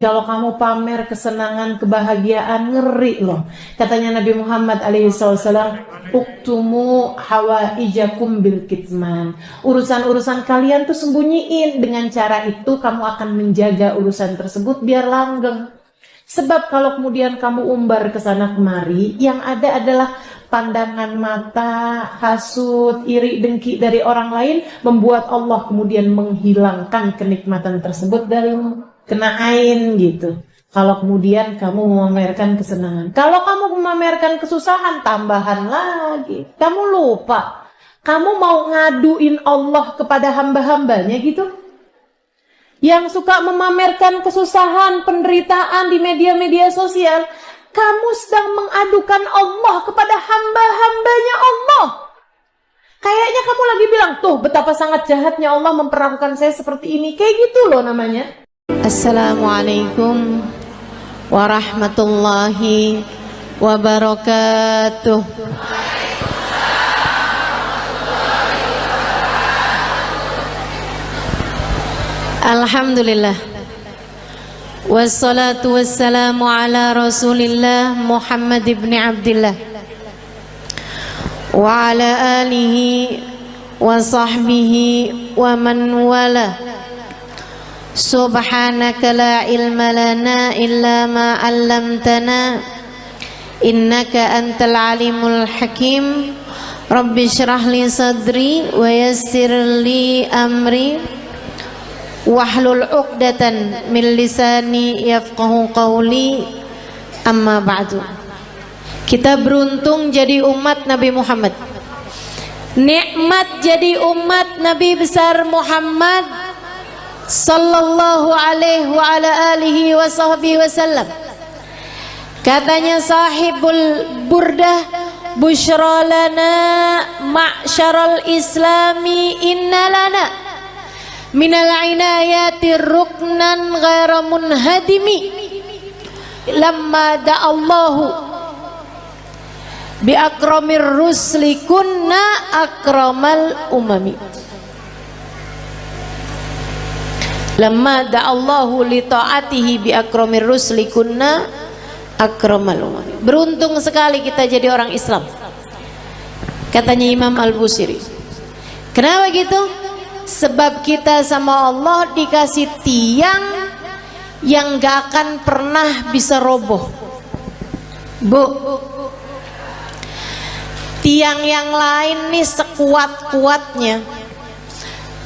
Kalau kamu pamer kesenangan, kebahagiaan, ngeri loh. Katanya Nabi Muhammad SAW, uktumu hawaijakum bil kitman. Urusan-urusan kalian tuh sembunyiin. Dengan cara itu kamu akan menjaga urusan tersebut biar langgeng. Sebab kalau kemudian kamu umbar ke sana kemari, yang ada adalah pandangan mata, hasud, iri, dengki dari orang lain, membuat Allah kemudian menghilangkan kenikmatan tersebut darimu. Kena ain gitu. Kalau kemudian kamu memamerkan kesenangan. Kalau kamu memamerkan kesusahan, tambahan lagi. Kamu lupa. Kamu mau ngaduin Allah kepada hamba-hambanya gitu. Yang suka memamerkan kesusahan, penderitaan di media-media sosial. Kamu sedang mengadukan Allah kepada hamba-hambanya Allah. Kayaknya kamu lagi bilang, tuh betapa sangat jahatnya Allah memperlakukan saya seperti ini. Kayak gitu loh namanya. Assalamualaikum warahmatullahi wabarakatuh. Alhamdulillah, wassalatu wassalamu ala Rasulillah Muhammad ibn Abdillah wa ala alihi wa sahbihi wa man wala. Subhanaka la ilma lana illa ma 'allamtana innaka antal alimul hakim. Rabbi shrah li sadri wa yassir li amri wahlul 'uqdatan min lisani yafqahu qawli. Amma ba'du. Kita beruntung jadi umat Nabi Muhammad. Nikmat jadi umat Nabi besar Muhammad sallallahu alaihi wa ala alihi wa sahbihi wasallam. Katanya sahibul burdah, busyra lana ma'syaral islami inna lana minal inayati ruknan ghaira munhadimi lamma da'allahu bi akramir rusli kunna akramal umami. Lamma da'allahu li ta'atihi bi akramir rusli kunna akramal umami. Beruntung sekali kita jadi orang Islam, katanya Imam Al-Busiri. Kenapa gitu? Sebab kita sama Allah dikasih tiang yang gak akan pernah bisa roboh. Bu, tiang yang lain nih sekuat-kuatnya,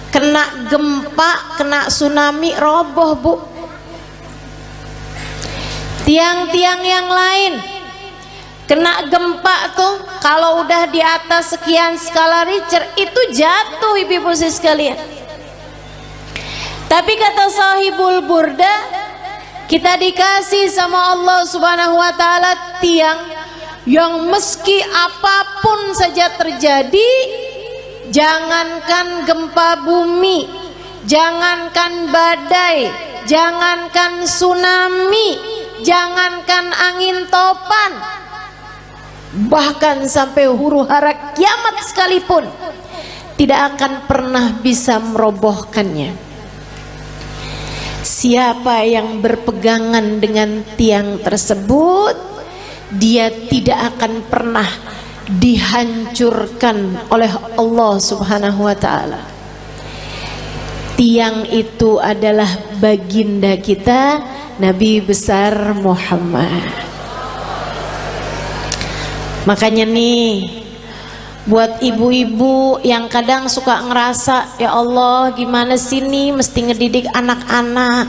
kena gempa, kena tsunami, roboh bu. Tiang-tiang yang lain kena gempa tuh, kalau udah di atas sekian skala Richter itu jatuh ibu-ibu sekalian. Tapi kata sahibul burda, kita dikasih sama Allah subhanahu wa ta'ala tiang yang meski apapun saja terjadi, jangankan gempa bumi, jangankan badai, jangankan tsunami, jangankan angin topan, bahkan sampai huru hara kiamat sekalipun tidak akan pernah bisa merobohkannya. Siapa yang berpegangan dengan tiang tersebut, dia tidak akan pernah dihancurkan oleh Allah subhanahu wa ta'ala. Tiang itu adalah baginda kita Nabi besar Muhammad. Makanya nih, buat ibu-ibu yang kadang suka ngerasa, ya Allah gimana sih nih mesti ngedidik anak-anak,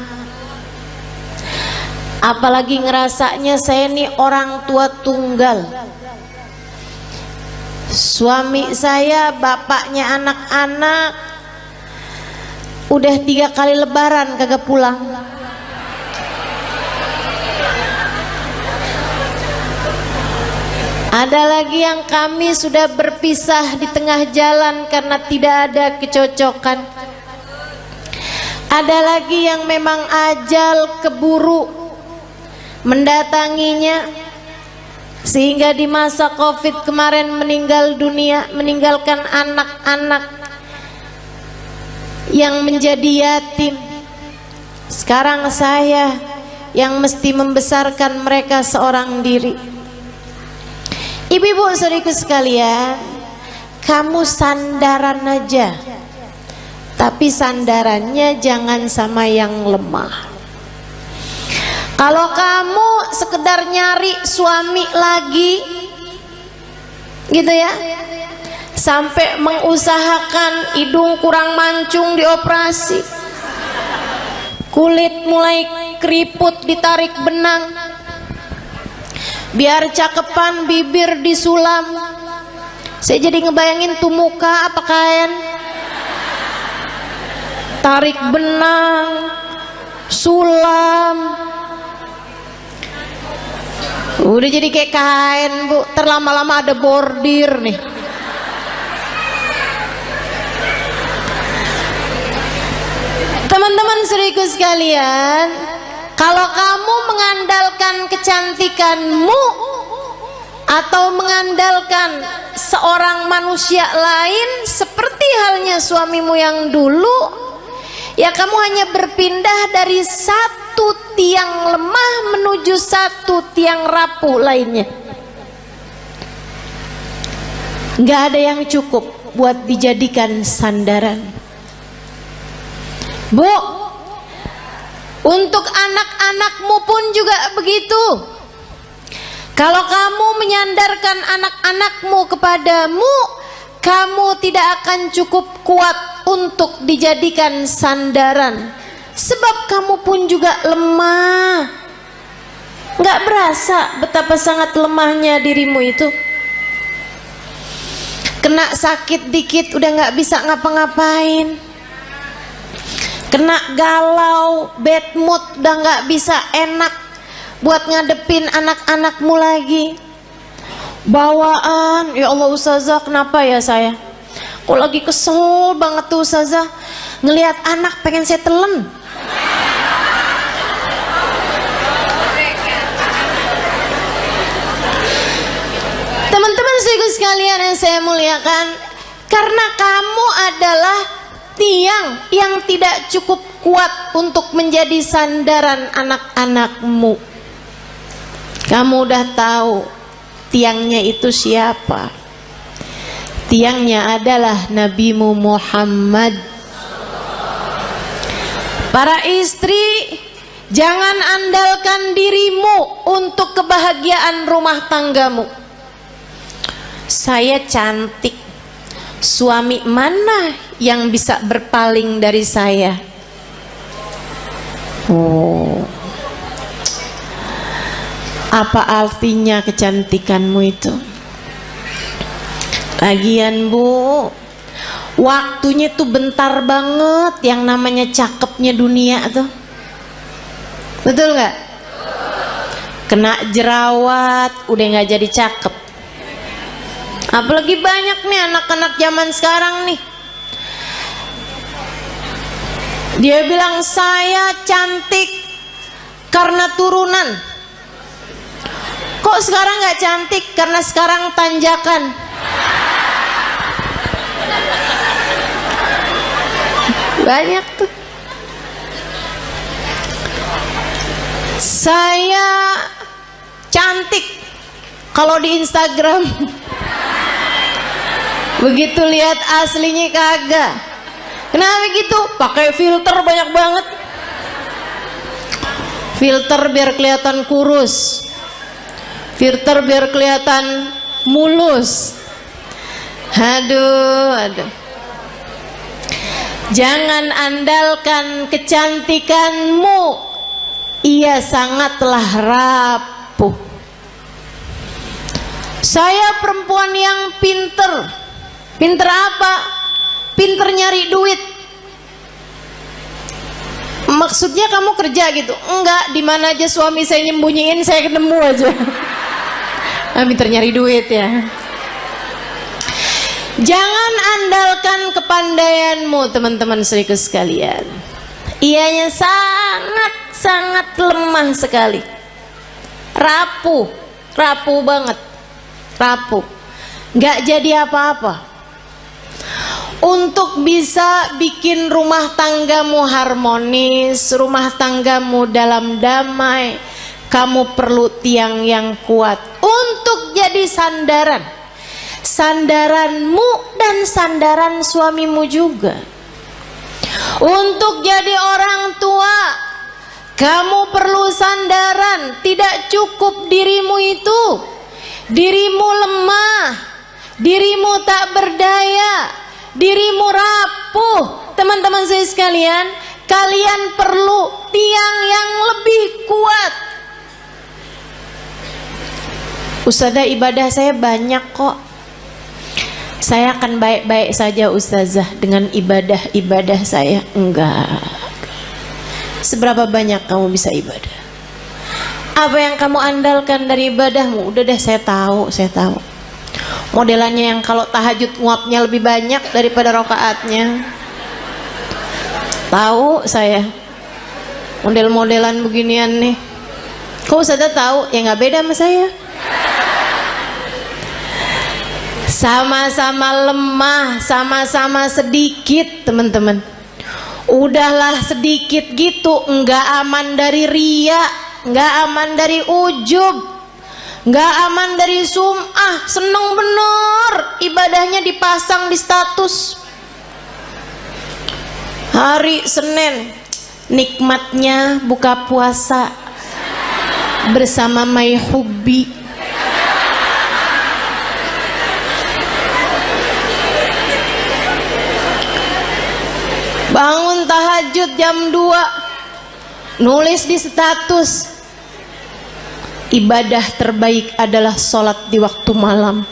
apalagi ngerasanya saya nih orang tua tunggal, suami saya bapaknya anak-anak udah 3 kali lebaran kagak pulang. Ada lagi yang kami sudah berpisah di tengah jalan karena tidak ada kecocokan. Ada lagi yang memang ajal keburu mendatanginya, sehingga di masa Covid kemarin meninggal dunia, meninggalkan anak-anak yang menjadi yatim. Sekarang saya yang mesti membesarkan mereka seorang diri. Ibu-ibu saudariku sekalian, kamu sandaran aja, tapi sandarannya jangan sama yang lemah. Kalau kamu sekedar nyari suami lagi gitu ya, sampai mengusahakan hidung kurang mancung dioperasi, kulit mulai keriput ditarik benang, biar cakepan bibir disulam. Saya jadi ngebayangin tuh muka apa kain, tarik benang, sulam, udah jadi kayak kain bu, terlama-lama ada bordir nih. Teman-teman saudariku sekalian, kalau kamu mengandalkan kecantikanmu atau mengandalkan seorang manusia lain seperti halnya suamimu yang dulu, ya kamu hanya berpindah dari satu tiang lemah menuju satu tiang rapuh lainnya. Nggak ada yang cukup buat dijadikan sandaran. Bu, untuk anak-anakmu pun juga begitu. Kalau kamu menyandarkan anak-anakmu kepadamu, kamu tidak akan cukup kuat untuk dijadikan sandaran. Sebab kamu pun juga lemah. Nggak berasa betapa sangat lemahnya dirimu itu. Kena sakit dikit udah nggak bisa ngapa-ngapain. Kena galau, bad mood, udah nggak bisa enak buat ngadepin anak-anakmu lagi. Bawaan, ya Allah Ustazah, kenapa ya saya? Kok lagi kesel banget tuh Ustazah, ngelihat anak pengen saya telan. Teman-teman saudaraku sekalian yang saya muliakan, karena kamu adalah tiang yang tidak cukup kuat untuk menjadi sandaran anak-anakmu. Kamu udah tahu tiangnya itu siapa? Tiangnya adalah Nabimu Muhammad. Para istri, jangan andalkan dirimu untuk kebahagiaan rumah tanggamu. Saya cantik, suami mana yang bisa berpaling dari saya? Oh, apa artinya kecantikanmu itu? Lagian bu, waktunya tuh bentar banget yang namanya cakepnya dunia tuh. Betul nggak? Kena jerawat udah nggak jadi cakep. Apalagi banyak nih anak-anak zaman sekarang nih, dia bilang saya cantik karena turunan. Kok sekarang nggak cantik? Karena sekarang tanjakan. Banyak tuh. Saya cantik kalau di Instagram. Begitu lihat aslinya kagak. Kenapa gitu? Pakai filter banyak banget. Filter biar kelihatan kurus, filter biar kelihatan mulus. Aduh. Jangan andalkan kecantikanmu, ia sangatlah rapuh. Saya perempuan yang pinter. Pinter apa? Pinter nyari duit. Maksudnya kamu kerja gitu? Enggak, di mana aja suami saya nyembunyiin saya ketemu aja. Pinter nyari duit ya. Jangan andalkan kepandaianmu teman-teman saudaraku sekalian. Ianya sangat lemah sekali. Rapuh banget. Rapuh. Enggak jadi apa-apa. Untuk bisa bikin rumah tanggamu harmonis, rumah tanggamu dalam damai, kamu perlu tiang yang kuat untuk jadi sandaran, sandaranmu dan sandaran suamimu juga. Untuk jadi orang tua, kamu perlu sandaran. Tidak cukup dirimu itu, dirimu lemah, dirimu tak berdaya, dirimu rapuh. Teman-teman saya sekalian, kalian perlu tiang yang lebih kuat. Ustazah, ibadah saya banyak kok. Saya akan baik-baik saja ustazah dengan ibadah-ibadah saya. Enggak. Seberapa banyak kamu bisa ibadah? Apa yang kamu andalkan dari ibadahmu? Udah deh, saya tahu. Modelannya yang kalau tahajud nguapnya lebih banyak daripada rakaatnya. Tahu saya. Model-modelan beginian nih. Kok ustazah tahu? Ya nggak beda sama saya. Sama-sama lemah, sama-sama sedikit, teman-teman. Udahlah sedikit gitu, nggak aman dari riya, nggak aman dari ujub, nggak aman dari sum'ah. Seneng bener ibadahnya dipasang di status. Hari Senin nikmatnya buka puasa bersama My Hubbi. Bangun tahajud jam 2, nulis di status, ibadah terbaik adalah sholat di waktu malam.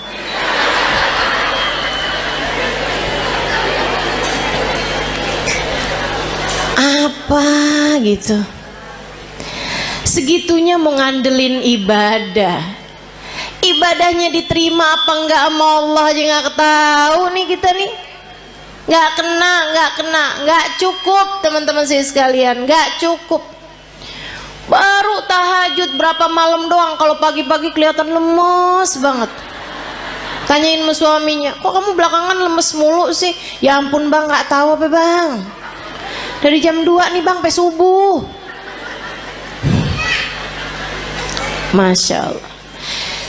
Apa gitu? Segitunya mau ngandelin ibadah. Ibadahnya diterima apa enggak sama Allah aja nggak tahu nih kita nih. Nggak kena, nggak cukup teman-teman saya sekalian, nggak cukup. Baru tahajud berapa malam doang, kalau pagi-pagi kelihatan lemes banget. Tanyain sama suaminya, kok kamu belakangan lemes mulu sih? Ya ampun bang, nggak tahu apa bang. Dari jam 2 nih bang, sampai subuh. Masya Allah.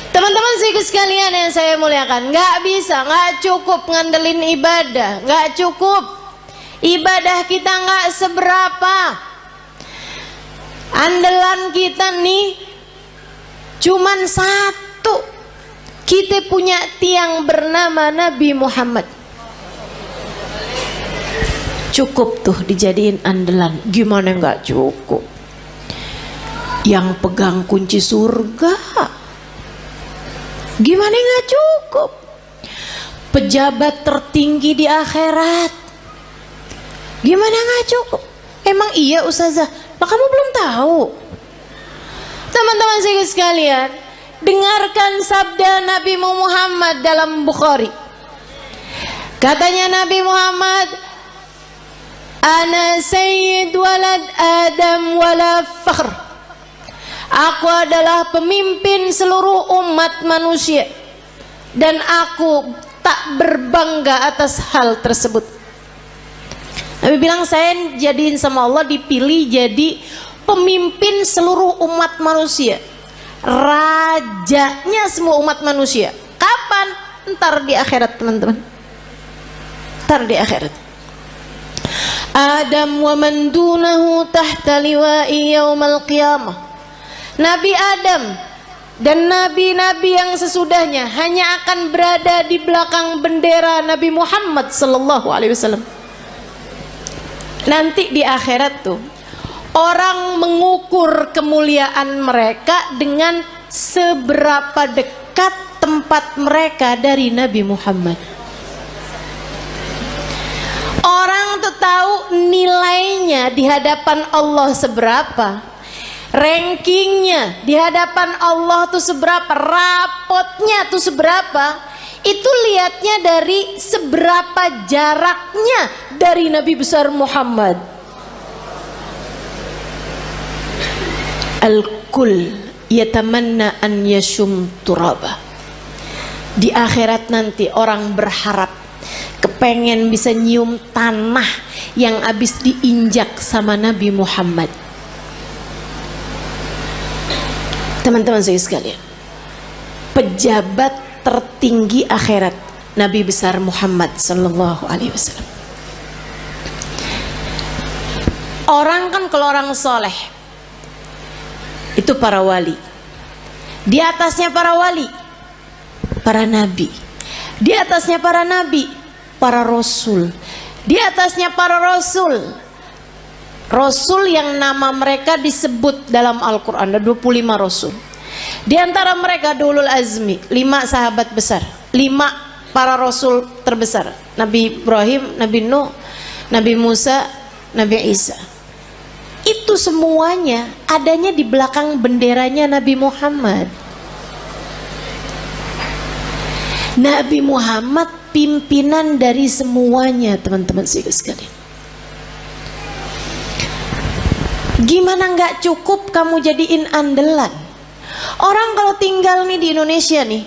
Teman-teman sekalian yang saya muliakan, nggak bisa, nggak cukup ngandelin ibadah, nggak cukup. Ibadah kita nggak seberapa. Andalan kita nih cuman satu. Kita punya tiang bernama Nabi Muhammad. Cukup tuh dijadiin andalan. Gimana nggak cukup? Yang pegang kunci surga. Gimana nggak cukup? Pejabat tertinggi di akhirat. Gimana nggak cukup? Emang iya ustazah? Nah, kamu belum tahu. Teman-teman saya sekalian, dengarkan sabda Nabi Muhammad dalam Bukhari. Katanya Nabi Muhammad, ana sayyid walad Adam wala fakhr. Aku adalah pemimpin seluruh umat manusia dan aku tak berbangga atas hal tersebut. Nabi bilang, saya jadiin sama Allah dipilih jadi pemimpin seluruh umat manusia, rajanya semua umat manusia. Kapan? Ntar di akhirat teman-teman. Ntar di akhirat. Adam wa man dunahu tahta liwa'i yaumal qiyamah. Nabi Adam dan nabi-nabi yang sesudahnya hanya akan berada di belakang bendera Nabi Muhammad sallallahu alaihi wasallam. Nanti di akhirat tuh orang mengukur kemuliaan mereka dengan seberapa dekat tempat mereka dari Nabi Muhammad. Orang tuh tahu nilainya di hadapan Allah seberapa. Rankingnya di hadapan Allah tuh seberapa, rapotnya tuh seberapa, itu lihatnya dari seberapa jaraknya dari Nabi besar Muhammad. Al-kul yatamanna an yashum turaba. Di akhirat nanti orang berharap kepengen bisa nyium tanah yang habis diinjak sama Nabi Muhammad. Teman-teman saya sekalian, pejabat tertinggi akhirat Nabi besar Muhammad sallallahu alaihi wasallam. Orang kan kalau orang soleh itu para wali, di atasnya para wali para nabi, di atasnya para nabi para rasul, di atasnya para rasul, rasul yang nama mereka disebut dalam Al-Quran ada 25 rasul. Di antara mereka ulul azmi, 5 sahabat besar, 5 para rasul terbesar, Nabi Ibrahim, Nabi Nuh, Nabi Musa, Nabi Isa. Itu semuanya adanya di belakang benderanya Nabi Muhammad. Nabi Muhammad pimpinan dari semuanya, teman-teman sekalian. Gimana nggak cukup kamu jadiin andalan? Orang kalau tinggal nih di Indonesia nih,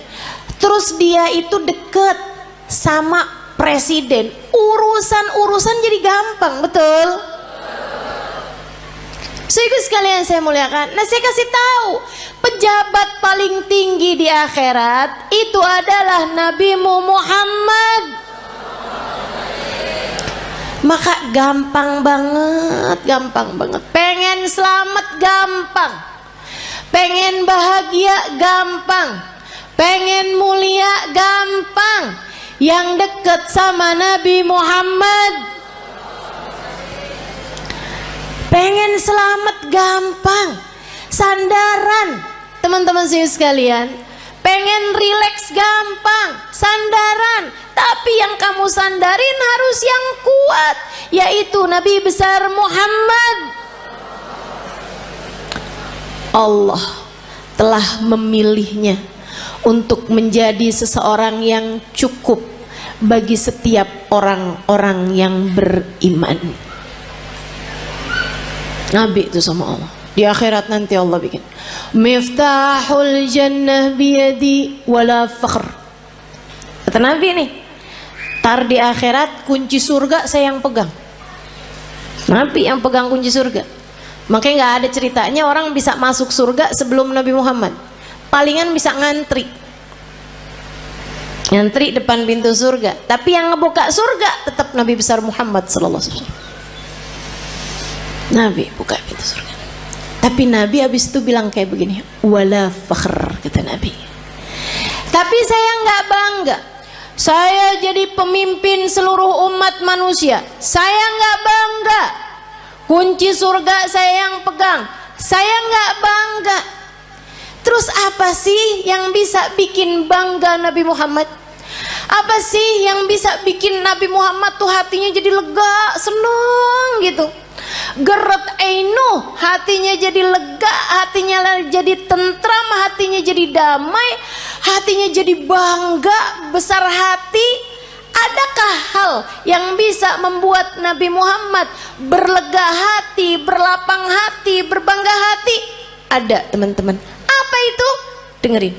terus dia itu deket sama presiden, urusan jadi gampang, betul? Sekalian saya muliakan. Nah, saya kasih tahu, pejabat paling tinggi di akhirat itu adalah Nabi Muhammad. Maka gampang banget. Pengen selamat gampang. Pengen bahagia gampang. Pengen mulia gampang. Yang dekat sama Nabi Muhammad. Pengen selamat gampang, sandaran, teman-teman saya sekalian. Pengen rileks gampang, sandaran. Tapi yang kamu sandarin harus yang kuat, yaitu Nabi besar Muhammad. Allah telah memilihnya untuk menjadi seseorang yang cukup bagi setiap orang-orang yang beriman. Nabi itu sama Allah. Di akhirat nanti Allah bikin Miftahul jannah biyadi wala fakhr. Kata Nabi nih, tar di akhirat kunci surga saya yang pegang. Nabi yang pegang kunci surga. Makanya gak ada ceritanya orang bisa masuk surga sebelum Nabi Muhammad. Palingan bisa ngantri depan pintu surga. Tapi yang ngebuka surga tetap Nabi besar Muhammad sallallahu alaihi wasallam. Nabi buka pintu surga. Tapi Nabi habis itu bilang kayak begini, wala fakhr, kata Nabi. Tapi saya nggak bangga. Saya jadi pemimpin seluruh umat manusia. Saya nggak bangga. Kunci surga saya yang pegang. Saya nggak bangga. Terus apa sih yang bisa bikin bangga Nabi Muhammad? Apa sih yang bisa bikin Nabi Muhammad tuh hatinya jadi lega, seneng gitu? Gerat ainu, hatinya jadi lega, hatinya jadi tentram, hatinya jadi damai, hatinya jadi bangga, besar hati. Adakah hal yang bisa membuat Nabi Muhammad berlega hati, berlapang hati, berbangga hati? Ada, teman-teman. Apa itu? Dengerin.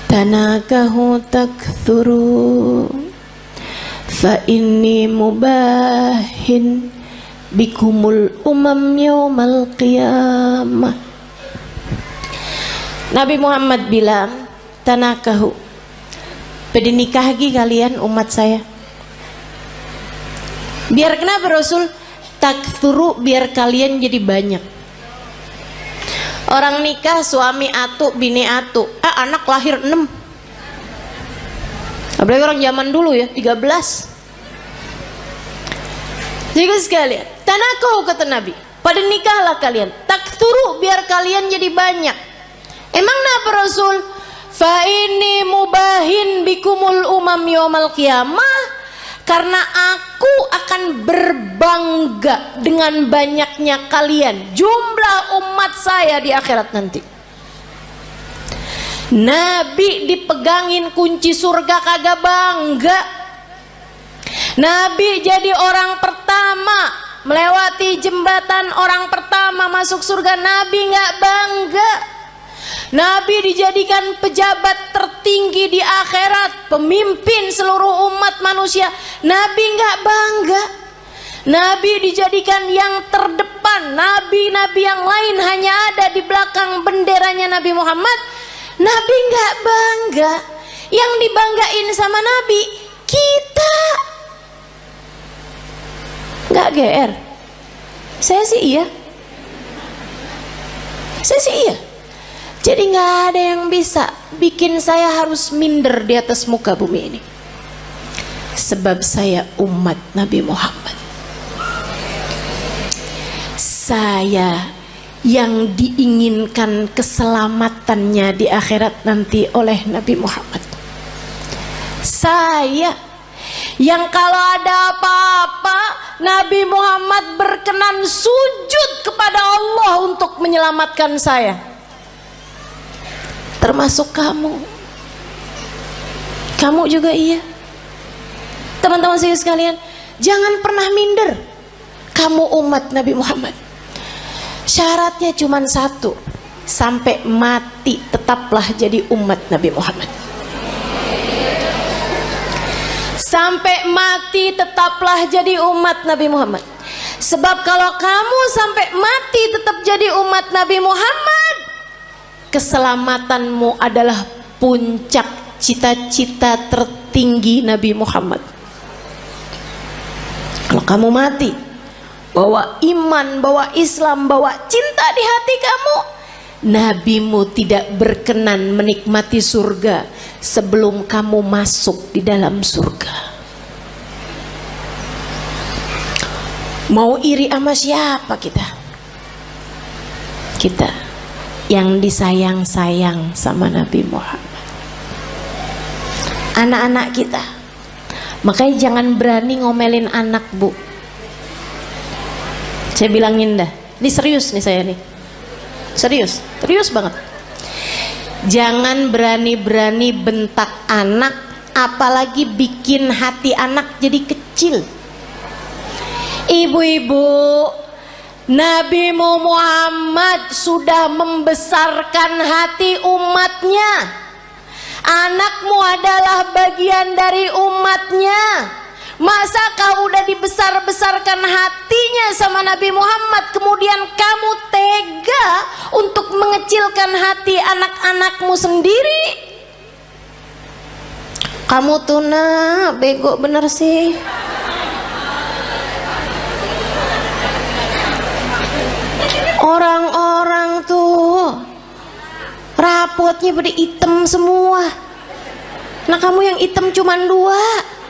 Tanakahu takthuru fa inni mubahin bikumul umam yaumal qiyamah. Nabi Muhammad bilang, tanakahu, pada nikahgi kalian umat saya. Biar kenapa Rasul? Takthuru, biar kalian jadi banyak. Orang nikah suami atu, bini atu, anak lahir 6. Apalagi orang zaman dulu ya, 13. Jadi sekalian, tanakahu kata Nabi, pada nikahlah kalian, takthuru, biar kalian jadi banyak. Emang kenapa Rasul? Fa ini mubahin bikumul umam yaumal qiyamah, karena aku akan berbangga dengan banyaknya kalian, jumlah umat saya di akhirat nanti. Nabi dipegangin kunci surga kagak bangga. Nabi jadi orang pertama melewati jembatan, orang pertama masuk surga, Nabi nggak bangga. Nabi dijadikan pejabat tertinggi di akhirat, pemimpin seluruh umat manusia. Nabi nggak bangga. Nabi dijadikan yang terdepan. Nabi-nabi yang lain hanya ada di belakang benderanya Nabi Muhammad. Nabi nggak bangga. Yang dibanggain sama Nabi kita. Nggak GR. Saya sih iya. Jadi nggak ada yang bisa bikin saya harus minder di atas muka bumi ini. Sebab saya umat Nabi Muhammad. Saya yang diinginkan keselamatannya di akhirat nanti oleh Nabi Muhammad. Saya yang kalau ada apa-apa Nabi Muhammad berkenan sujud kepada Allah untuk menyelamatkan saya. Termasuk kamu. Kamu juga iya. Teman-teman saya sekalian, jangan pernah minder. Kamu umat Nabi Muhammad. Syaratnya cuma satu, sampai mati tetaplah jadi umat Nabi Muhammad. Sampai mati tetaplah jadi umat Nabi Muhammad. Sebab kalau kamu sampai mati tetap jadi umat Nabi Muhammad, keselamatanmu adalah puncak cita-cita tertinggi Nabi Muhammad. Kalau kamu mati bawa iman, bawa Islam, bawa cinta di hati kamu, nabimu tidak berkenan menikmati surga sebelum kamu masuk di dalam surga. Mau iri sama siapa kita? Kita yang disayang-sayang sama Nabi Muhammad. Anak-anak kita, makanya jangan berani ngomelin anak, Bu. Saya bilangin dah, ini serius nih saya nih. Serius banget. Jangan berani-berani bentak anak, apalagi bikin hati anak jadi kecil. Ibu-ibu, Nabi Muhammad sudah membesarkan hati umatnya. Anakmu adalah bagian dari umatnya. Masakah udah dibesar-besarkan hatinya sama Nabi Muhammad, kemudian kamu tega untuk mengecilkan hati anak-anakmu sendiri? Kamu tuh nak bego bener sih. Orang-orang tuh rapotnya pada hitam semua. Nah kamu yang hitam cuman 2.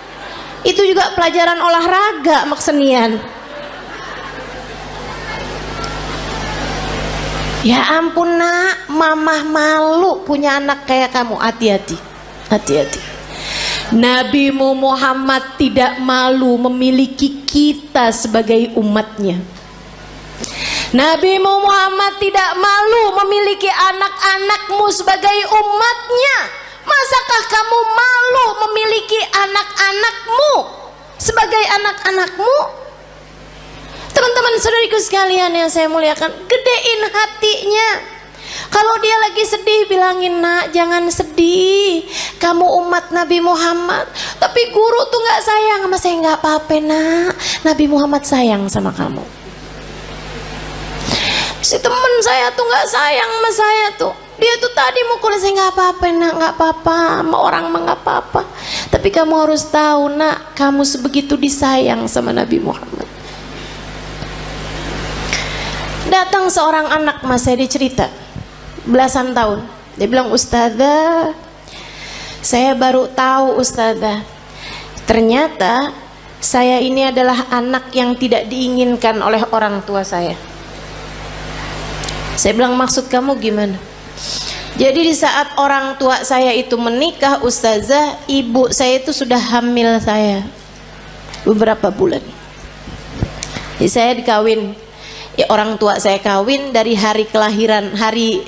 Itu juga pelajaran olahraga maksenian. Ya ampun nak, mamah malu punya anak kayak kamu. Hati-hati. Nabi Muhammad tidak malu memiliki kita sebagai umatnya. Nabi Muhammad tidak malu memiliki anak-anakmu sebagai umatnya. Masakah kamu malu memiliki anak-anakmu sebagai anak-anakmu? Teman-teman saudariku sekalian yang saya muliakan, gedein hatinya. Kalau dia lagi sedih, bilangin, nak jangan sedih, kamu umat Nabi Muhammad. Tapi guru tuh gak sayang sama saya. Gak apa-apa nak, Nabi Muhammad sayang sama kamu. Si temen saya tuh gak sayang sama saya tuh. Dia tuh tadi mukul saya. Gak apa-apa nak, gak apa-apa, sama orang mah gak apa-apa. Tapi kamu harus tahu nak, kamu sebegitu disayang sama Nabi Muhammad. Datang seorang anak mas saya, dia cerita belasan tahun. Dia bilang, ustazah, saya baru tahu ustazah, ternyata saya ini adalah anak yang tidak diinginkan oleh orang tua saya. Saya bilang, maksud kamu gimana? Jadi di saat orang tua saya itu menikah, ustazah, ibu saya itu sudah hamil saya beberapa bulan. Jadi saya dikawin, ya orang tua saya kawin dari hari kelahiran, hari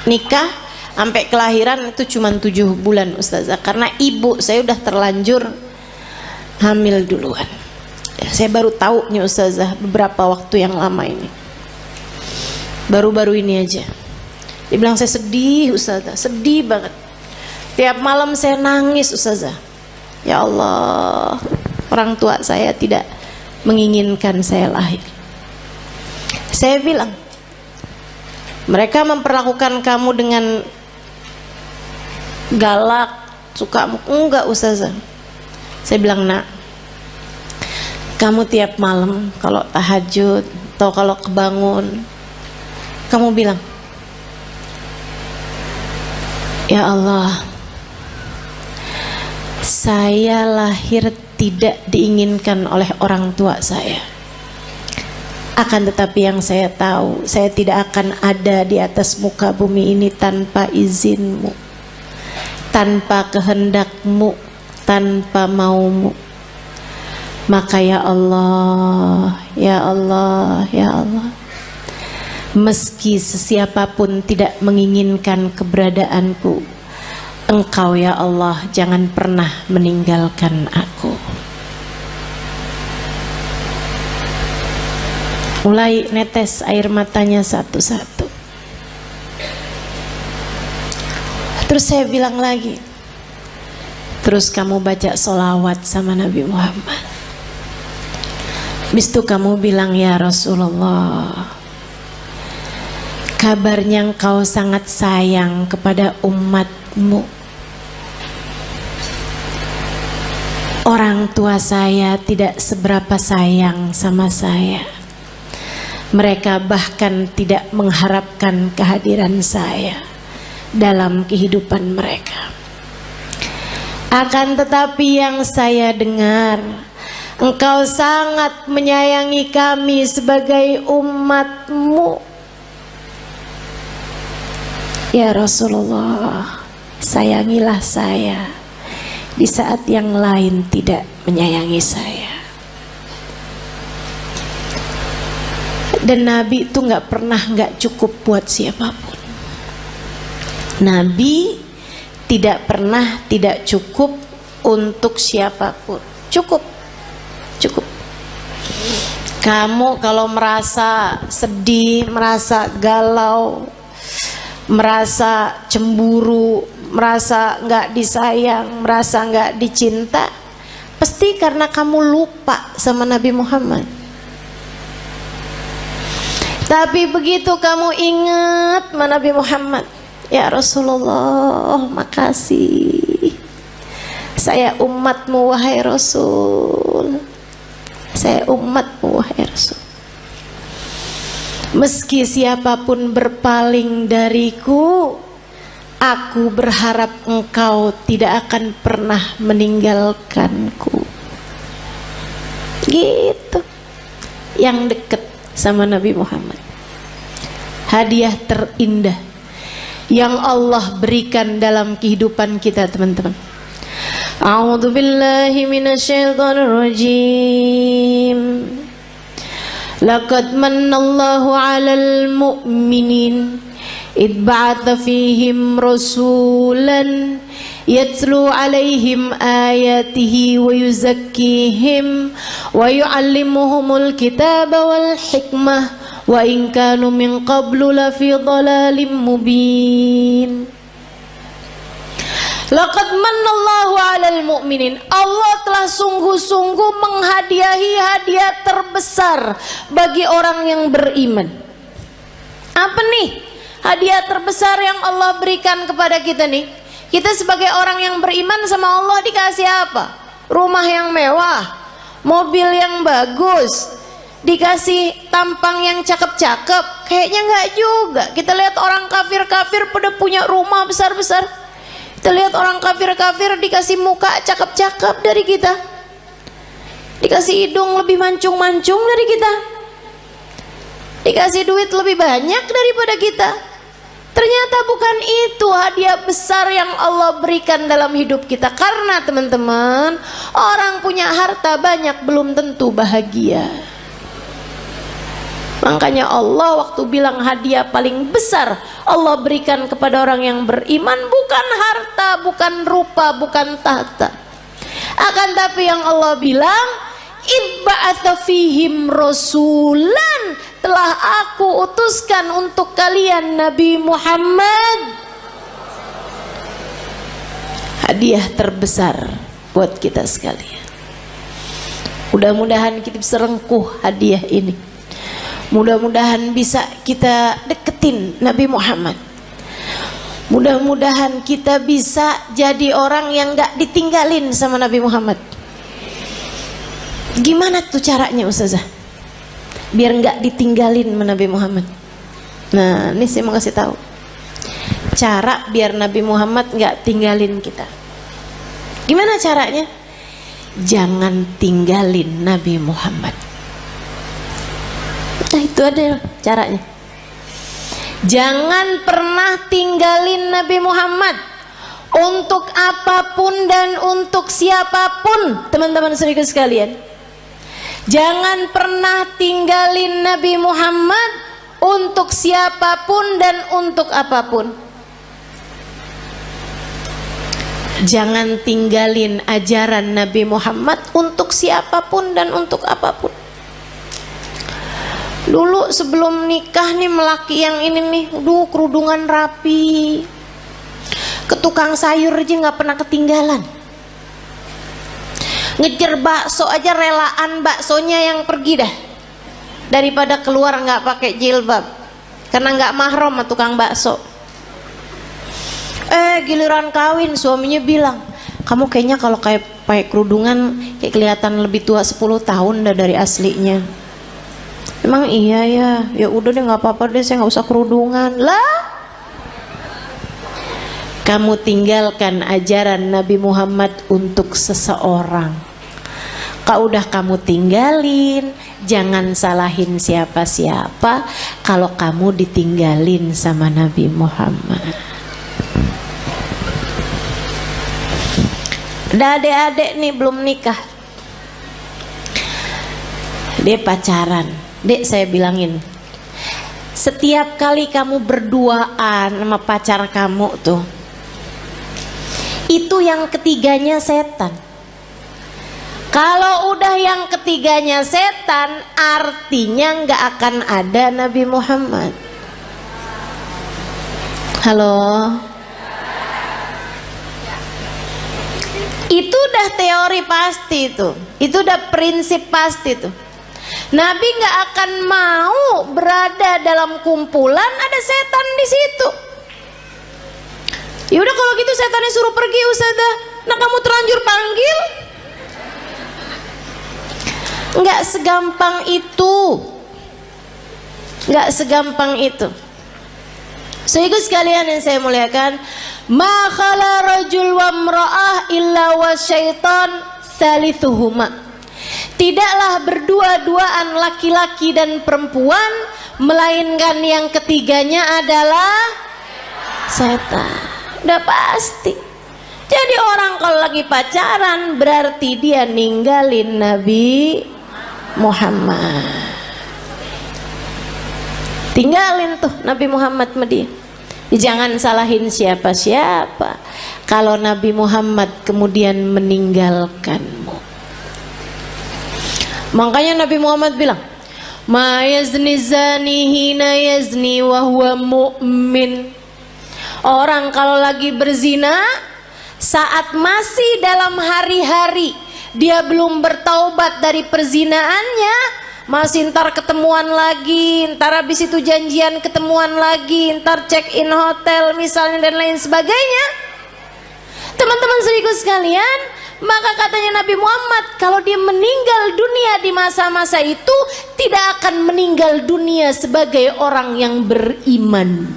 nikah sampai kelahiran itu cuma 7 bulan ustazah, karena ibu saya udah terlanjur hamil duluan. Ya, saya baru tahu nih ustazah beberapa waktu yang lama ini, baru-baru ini aja. Dia bilang, saya sedih Ustazah, sedih banget. Tiap malam saya nangis Ustazah. Ya Allah, orang tua saya tidak menginginkan saya lahir. Saya bilang, mereka memperlakukan kamu dengan galak, suka? Enggak Ustazah. Saya bilang, nak, kamu tiap malam kalau tahajud atau kalau kebangun, kamu bilang, ya Allah, saya lahir tidak diinginkan oleh orang tua saya. Akan tetapi yang saya tahu, saya tidak akan ada di atas muka bumi ini tanpa izinmu, tanpa kehendakmu, tanpa maumu. Maka ya Allah, ya Allah, ya Allah, meski sesiapapun tidak menginginkan keberadaanku, Engkau ya Allah jangan pernah meninggalkan aku. Mulai netes air matanya satu-satu. Terus saya bilang lagi, terus kamu baca sholawat sama Nabi Muhammad. Habis itu kamu bilang, ya Rasulullah, kabarnya engkau sangat sayang kepada umatmu. Orang tua saya tidak seberapa sayang sama saya. Mereka bahkan tidak mengharapkan kehadiran saya dalam kehidupan mereka. Akan tetapi yang saya dengar, Engkau sangat menyayangi kami sebagai umatmu. Ya Rasulullah, sayangilah saya di saat yang lain tidak menyayangi saya. Dan Nabi itu gak pernah gak cukup buat siapapun. Nabi tidak pernah tidak cukup untuk siapapun. Cukup. Kamu kalau merasa sedih, merasa galau, merasa cemburu, merasa gak disayang, merasa gak dicinta, pasti karena kamu lupa sama Nabi Muhammad. Tapi begitu kamu ingat sama Nabi Muhammad, ya Rasulullah, makasih, saya umatmu wahai Rasul, saya umatmu wahai Rasul. Meski siapapun berpaling dariku, aku berharap engkau tidak akan pernah meninggalkanku. Gitu. Yang dekat sama Nabi Muhammad. Hadiah terindah yang Allah berikan dalam kehidupan kita, teman-teman. A'udzu billahi minasyaitonir rajim. Laqad manallahu 'alal mu'minin id ba'atha fihim rasulan yatlu 'alaihim ayatihi wa yuzakkihim wa yu'allimuhumul kitaba wal hikmah wa in kanu min qablu lafi dhalalim mubin. Laqad manallahu 'alal mu'minin. Allah telah sungguh-sungguh menghadiahi hadiah terbesar bagi orang yang beriman. Apa nih hadiah terbesar yang Allah berikan kepada kita nih? Kita sebagai orang yang beriman sama Allah dikasih apa? Rumah yang mewah, mobil yang bagus, dikasih tampang yang cakep-cakep. Kayaknya enggak juga. Kita lihat orang kafir-kafir pada punya rumah besar-besar. Kita lihat orang kafir-kafir dikasih muka cakep-cakep dari kita, dikasih hidung lebih mancung-mancung dari kita, dikasih duit lebih banyak daripada kita. Ternyata bukan itu hadiah besar yang Allah berikan dalam hidup kita. Karena teman-teman, orang punya harta banyak belum tentu bahagia. Makanya Allah waktu bilang hadiah paling besar Allah berikan kepada orang yang beriman bukan harta, bukan rupa, bukan tahta. Akan tapi yang Allah bilang, ibba'atha fihim rasulan, telah aku utuskan untuk kalian Nabi Muhammad. Hadiah terbesar buat kita sekalian. Mudah-mudahan kita bisa rengkuh hadiah ini. Mudah-mudahan bisa kita deketin Nabi Muhammad. Mudah-mudahan kita bisa jadi orang yang gak ditinggalin sama Nabi Muhammad. Gimana tuh caranya Ustazah? Biar gak ditinggalin sama Nabi Muhammad. Nah, ini saya mau kasih tahu. Cara biar Nabi Muhammad gak tinggalin kita. Gimana caranya? Jangan tinggalin Nabi Muhammad. Nah, itu ada caranya. Jangan pernah tinggalin Nabi Muhammad untuk apapun dan untuk siapapun, teman-teman saudara sekalian. Jangan pernah tinggalin Nabi Muhammad untuk siapapun dan untuk apapun. Jangan tinggalin ajaran Nabi Muhammad untuk siapapun dan untuk apapun. Dulu sebelum nikah nih melaki yang ini nih, kerudungan rapi, ke tukang sayur aja nggak pernah ketinggalan. Ngejar bakso aja relaan baksonya yang pergi dah, daripada keluar nggak pakai jilbab, karena nggak mahram sama tukang bakso. Giliran kawin suaminya bilang, kamu kayaknya kalau kayak pakai kerudungan kayak kelihatan lebih tua 10 tahun dah dari aslinya. Emang iya ya, ya udah deh nggak apa-apa deh, saya nggak usah kerudungan lah. Kamu tinggalkan ajaran Nabi Muhammad untuk seseorang, kalau udah kamu tinggalin, jangan salahin siapa-siapa kalau kamu ditinggalin sama Nabi Muhammad. Ada adik-adik nih belum nikah, dia pacaran. Dek, saya bilangin, setiap kali kamu berduaan sama pacar kamu tuh, itu yang ketiganya setan. Kalau udah yang ketiganya setan, artinya nggak akan ada Nabi Muhammad. Halo? Itu udah teori pasti tuh, itu udah prinsip pasti tuh. Nabi nggak akan mau berada dalam kumpulan ada setan di situ. Ya udah kalau gitu setannya suruh pergi Ustazah. Nah kamu terlanjur panggil. Nggak segampang itu. Nggak segampang itu. Sehingga sekalian yang saya muliakan, ma khala rajul wa mra'ah illa wa syaitan salithuhuma. Tidaklah berdua-duaan laki-laki dan perempuan, melainkan yang ketiganya adalah setan. Udah pasti. Jadi orang kalau lagi pacaran berarti dia ninggalin Nabi Muhammad. Tinggalin tuh Nabi Muhammad sama dia. Jangan salahin siapa-siapa kalau Nabi Muhammad kemudian meninggalkanmu. Makanya Nabi Muhammad bilang, ma yazni zani hina yazni wa huwa mu'min. Orang kalau lagi berzina saat masih dalam hari-hari dia belum bertaubat dari perzinaannya, masih ntar ketemuan lagi, ntar habis itu janjian ketemuan lagi, ntar check in hotel misalnya dan lain sebagainya. Teman-teman saudaraku sekalian, maka katanya Nabi Muhammad, kalau dia meninggal dunia di masa-masa itu, tidak akan meninggal dunia sebagai orang yang beriman.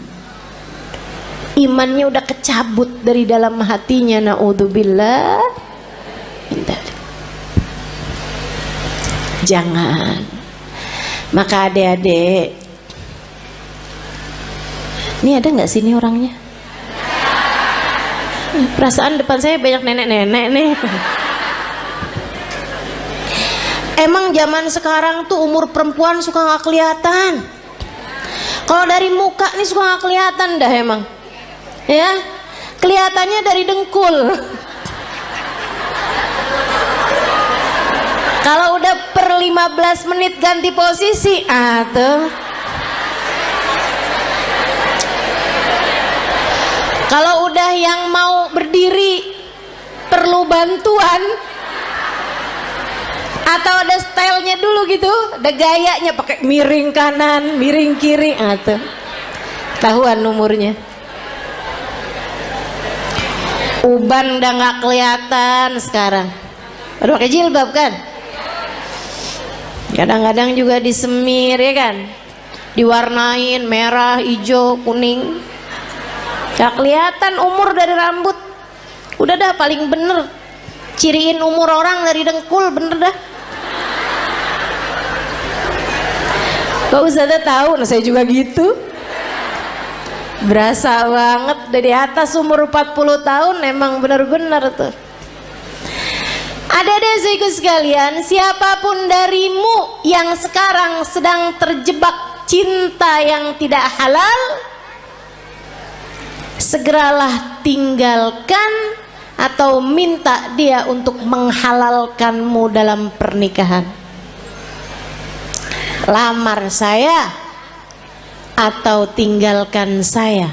Imannya udah kecabut dari dalam hatinya, naudzubillah. Jangan. Maka adik-adik, ini ada nggak sini orangnya? Perasaan depan saya banyak nenek-nenek nih. Emang zaman sekarang tuh umur perempuan suka nggak kelihatan. Kalau dari muka nih suka nggak kelihatan dah emang. Ya, kelihatannya dari dengkul. Kalau udah per 15 menit ganti posisi. Tuh. Kalau udah yang mau berdiri perlu bantuan atau ada stylenya dulu gitu, ada gayanya pakai miring kanan, miring kiri, tuh. Tahuan umurnya. Uban udah nggak kelihatan sekarang. Baru pakai jilbab kan? Kadang-kadang juga disemir ya kan? Diwarnain merah, hijau, kuning. Gak kelihatan umur dari rambut. Udah dah paling bener. Ciriin umur orang dari dengkul, bener dah. Kok Ustazah tahu? Nah, saya juga gitu. Berasa banget dari atas umur 40 tahun emang bener-bener tuh. Adik-adik sekalian, siapapun darimu yang sekarang sedang terjebak cinta yang tidak halal, segeralah tinggalkan atau minta dia untuk menghalalkanmu dalam pernikahan. Lamar saya atau tinggalkan saya,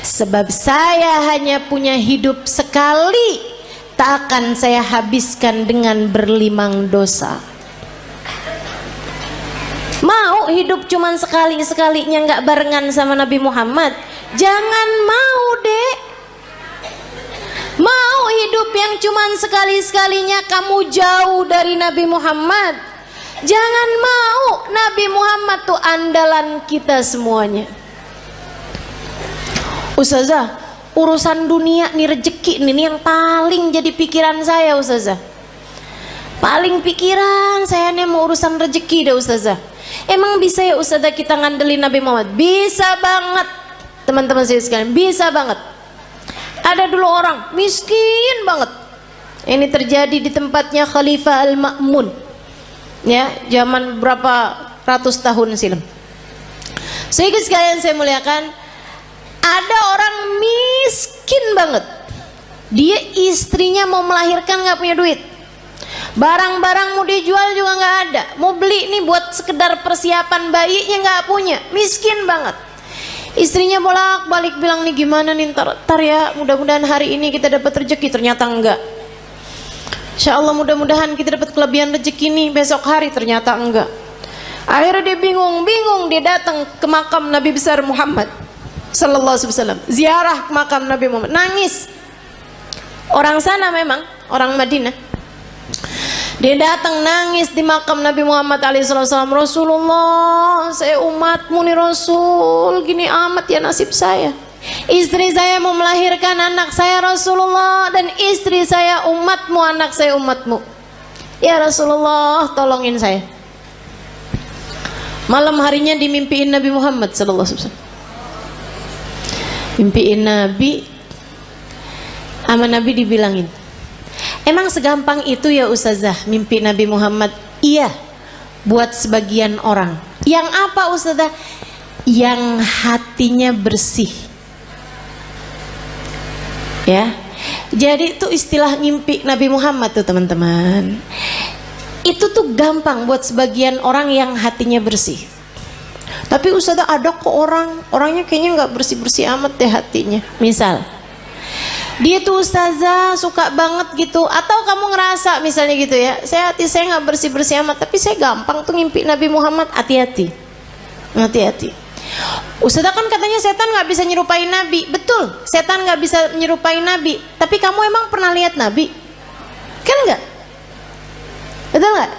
sebab saya hanya punya hidup sekali, tak akan saya habiskan dengan berlimang dosa. Mau hidup cuman sekali-sekalinya nggak barengan sama Nabi Muhammad? Jangan mau, Dek. Mau hidup yang cuman sekali-sekalinya kamu jauh dari Nabi Muhammad? Jangan mau. Nabi Muhammad tuh andalan kita semuanya. Ustazah, urusan dunia nih, rezeki nih yang paling jadi pikiran saya, Ustazah. Paling pikiran saya nih mau urusan rezeki dah, Ustazah. Emang bisa ya Ustazah kita ngandelin Nabi Muhammad? Bisa banget, teman-teman saya sekalian, bisa banget. Ada dulu orang miskin banget. Ini terjadi di tempatnya Khalifah Al-Ma'mun, ya, zaman berapa ratus tahun silam. Sehingga sekalian saya muliakan, ada orang miskin banget. Dia istrinya mau melahirkan nggak punya duit. Barang-barang mau dijual juga nggak ada. Mau beli nih buat sekedar persiapan bayinya nggak punya. Miskin banget. Istrinya bolak-balik bilang nih gimana nih ntar ya, mudah-mudahan hari ini kita dapat rezeki. Ternyata enggak. Insya Allah mudah-mudahan kita dapat kelebihan rezeki nih besok hari. Ternyata enggak. Akhirnya dia bingung, dia datang ke makam Nabi besar Muhammad Sallallahu Alaihi Wasallam, ziarah ke makam Nabi Muhammad, nangis. Orang sana memang orang Madinah. Dia datang nangis di makam Nabi Muhammad SAW. Rasulullah, saya umatmu nih Rasul, gini amat ya nasib saya. Istri saya mau melahirkan anak saya Rasulullah, dan istri saya umatmu, anak saya umatmu. Ya Rasulullah, tolongin saya. Malam harinya dimimpiin Nabi Muhammad SAW. Mimpiin Nabi, sama Nabi dibilangin, emang segampang itu ya Ustazah mimpi Nabi Muhammad? Iya, buat sebagian orang. Yang apa Ustazah? Yang hatinya bersih. Ya, jadi itu istilah mimpi Nabi Muhammad tuh teman-teman. Itu tuh gampang buat sebagian orang yang hatinya bersih. Tapi Ustazah ada kok orangnya kayaknya nggak bersih-bersih amat deh hatinya. Misal dia tuh Ustazah suka banget gitu, atau kamu ngerasa misalnya gitu ya, hati saya nggak bersih-bersih amat, tapi saya gampang tuh ngimpi Nabi Muhammad. Hati-hati. Ustazah kan katanya setan nggak bisa nyerupai Nabi. Betul, setan nggak bisa nyerupai Nabi. Tapi kamu emang pernah lihat Nabi? Kan nggak? Betul nggak?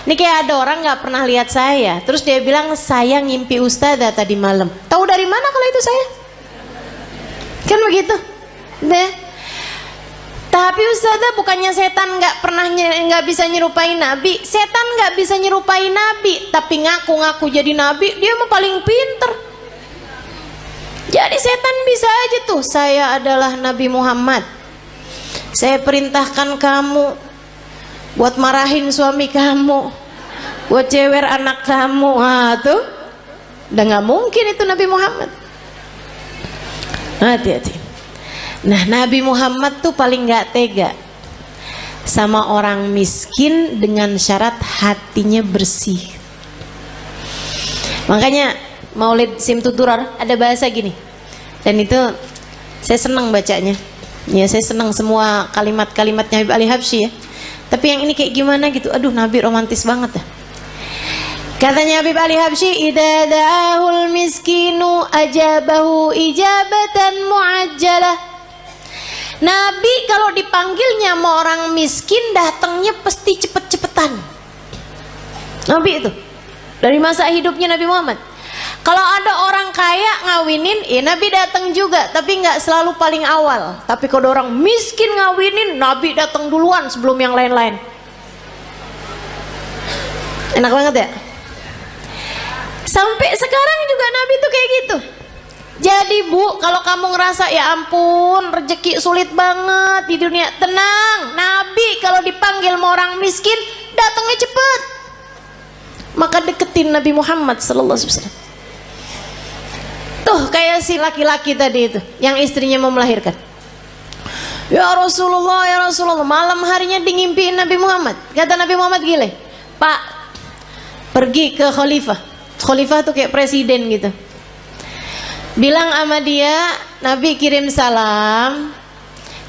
Ini kayak ada orang nggak pernah lihat saya, terus dia bilang saya ngimpi Ustazah tadi malam. Tahu dari mana kalau itu saya? Kan begitu. Deh. Tapi Ustazah bukannya setan nggak bisa nyerupai Nabi. Setan nggak bisa nyerupai Nabi, tapi ngaku-ngaku jadi Nabi, dia mah paling pinter. Jadi setan bisa aja tuh, saya adalah Nabi Muhammad, saya perintahkan kamu buat marahin suami kamu, buat cewer anak kamu. Tuh udah nggak mungkin itu Nabi Muhammad. Hati-hati. Nah, Nabi Muhammad tuh paling nggak tega. sama orang miskin dengan syarat hatinya bersih. Makanya Maulid Simtuturar ada bahasa gini, dan itu saya senang bacanya. Ya, saya senang semua kalimat-kalimatnya Habib Ali Habsyi ya. Tapi yang ini kayak gimana gitu, aduh Nabi romantis banget ya. Katanya Habib Ali Habsyi, idza da'ahul miskinu ajabahu ijabatan muajjalah. Nabi kalau dipanggilnya sama orang miskin datangnya pasti cepet-cepetan. Nabi itu dari masa hidupnya Nabi Muhammad. Kalau ada orang kaya ngawinin, Nabi datang juga, tapi nggak selalu paling awal. Tapi kalau orang miskin ngawinin, Nabi datang duluan sebelum yang lain-lain. Enak banget ya. Sampai sekarang juga Nabi tuh kayak gitu. Jadi Bu, kalau kamu ngerasa ya ampun rezeki sulit banget di dunia, tenang. Nabi kalau dipanggil sama orang miskin datangnya cepet. Maka deketin Nabi Muhammad sallallahu alaihi wasallam. Tuh kayak si laki-laki tadi itu yang istrinya mau melahirkan. Ya Rasulullah, malam harinya ngimpiin Nabi Muhammad. Kata Nabi Muhammad gile, Pak, pergi ke khalifah. Khalifah tuh kayak presiden gitu. Bilang sama dia, Nabi kirim salam,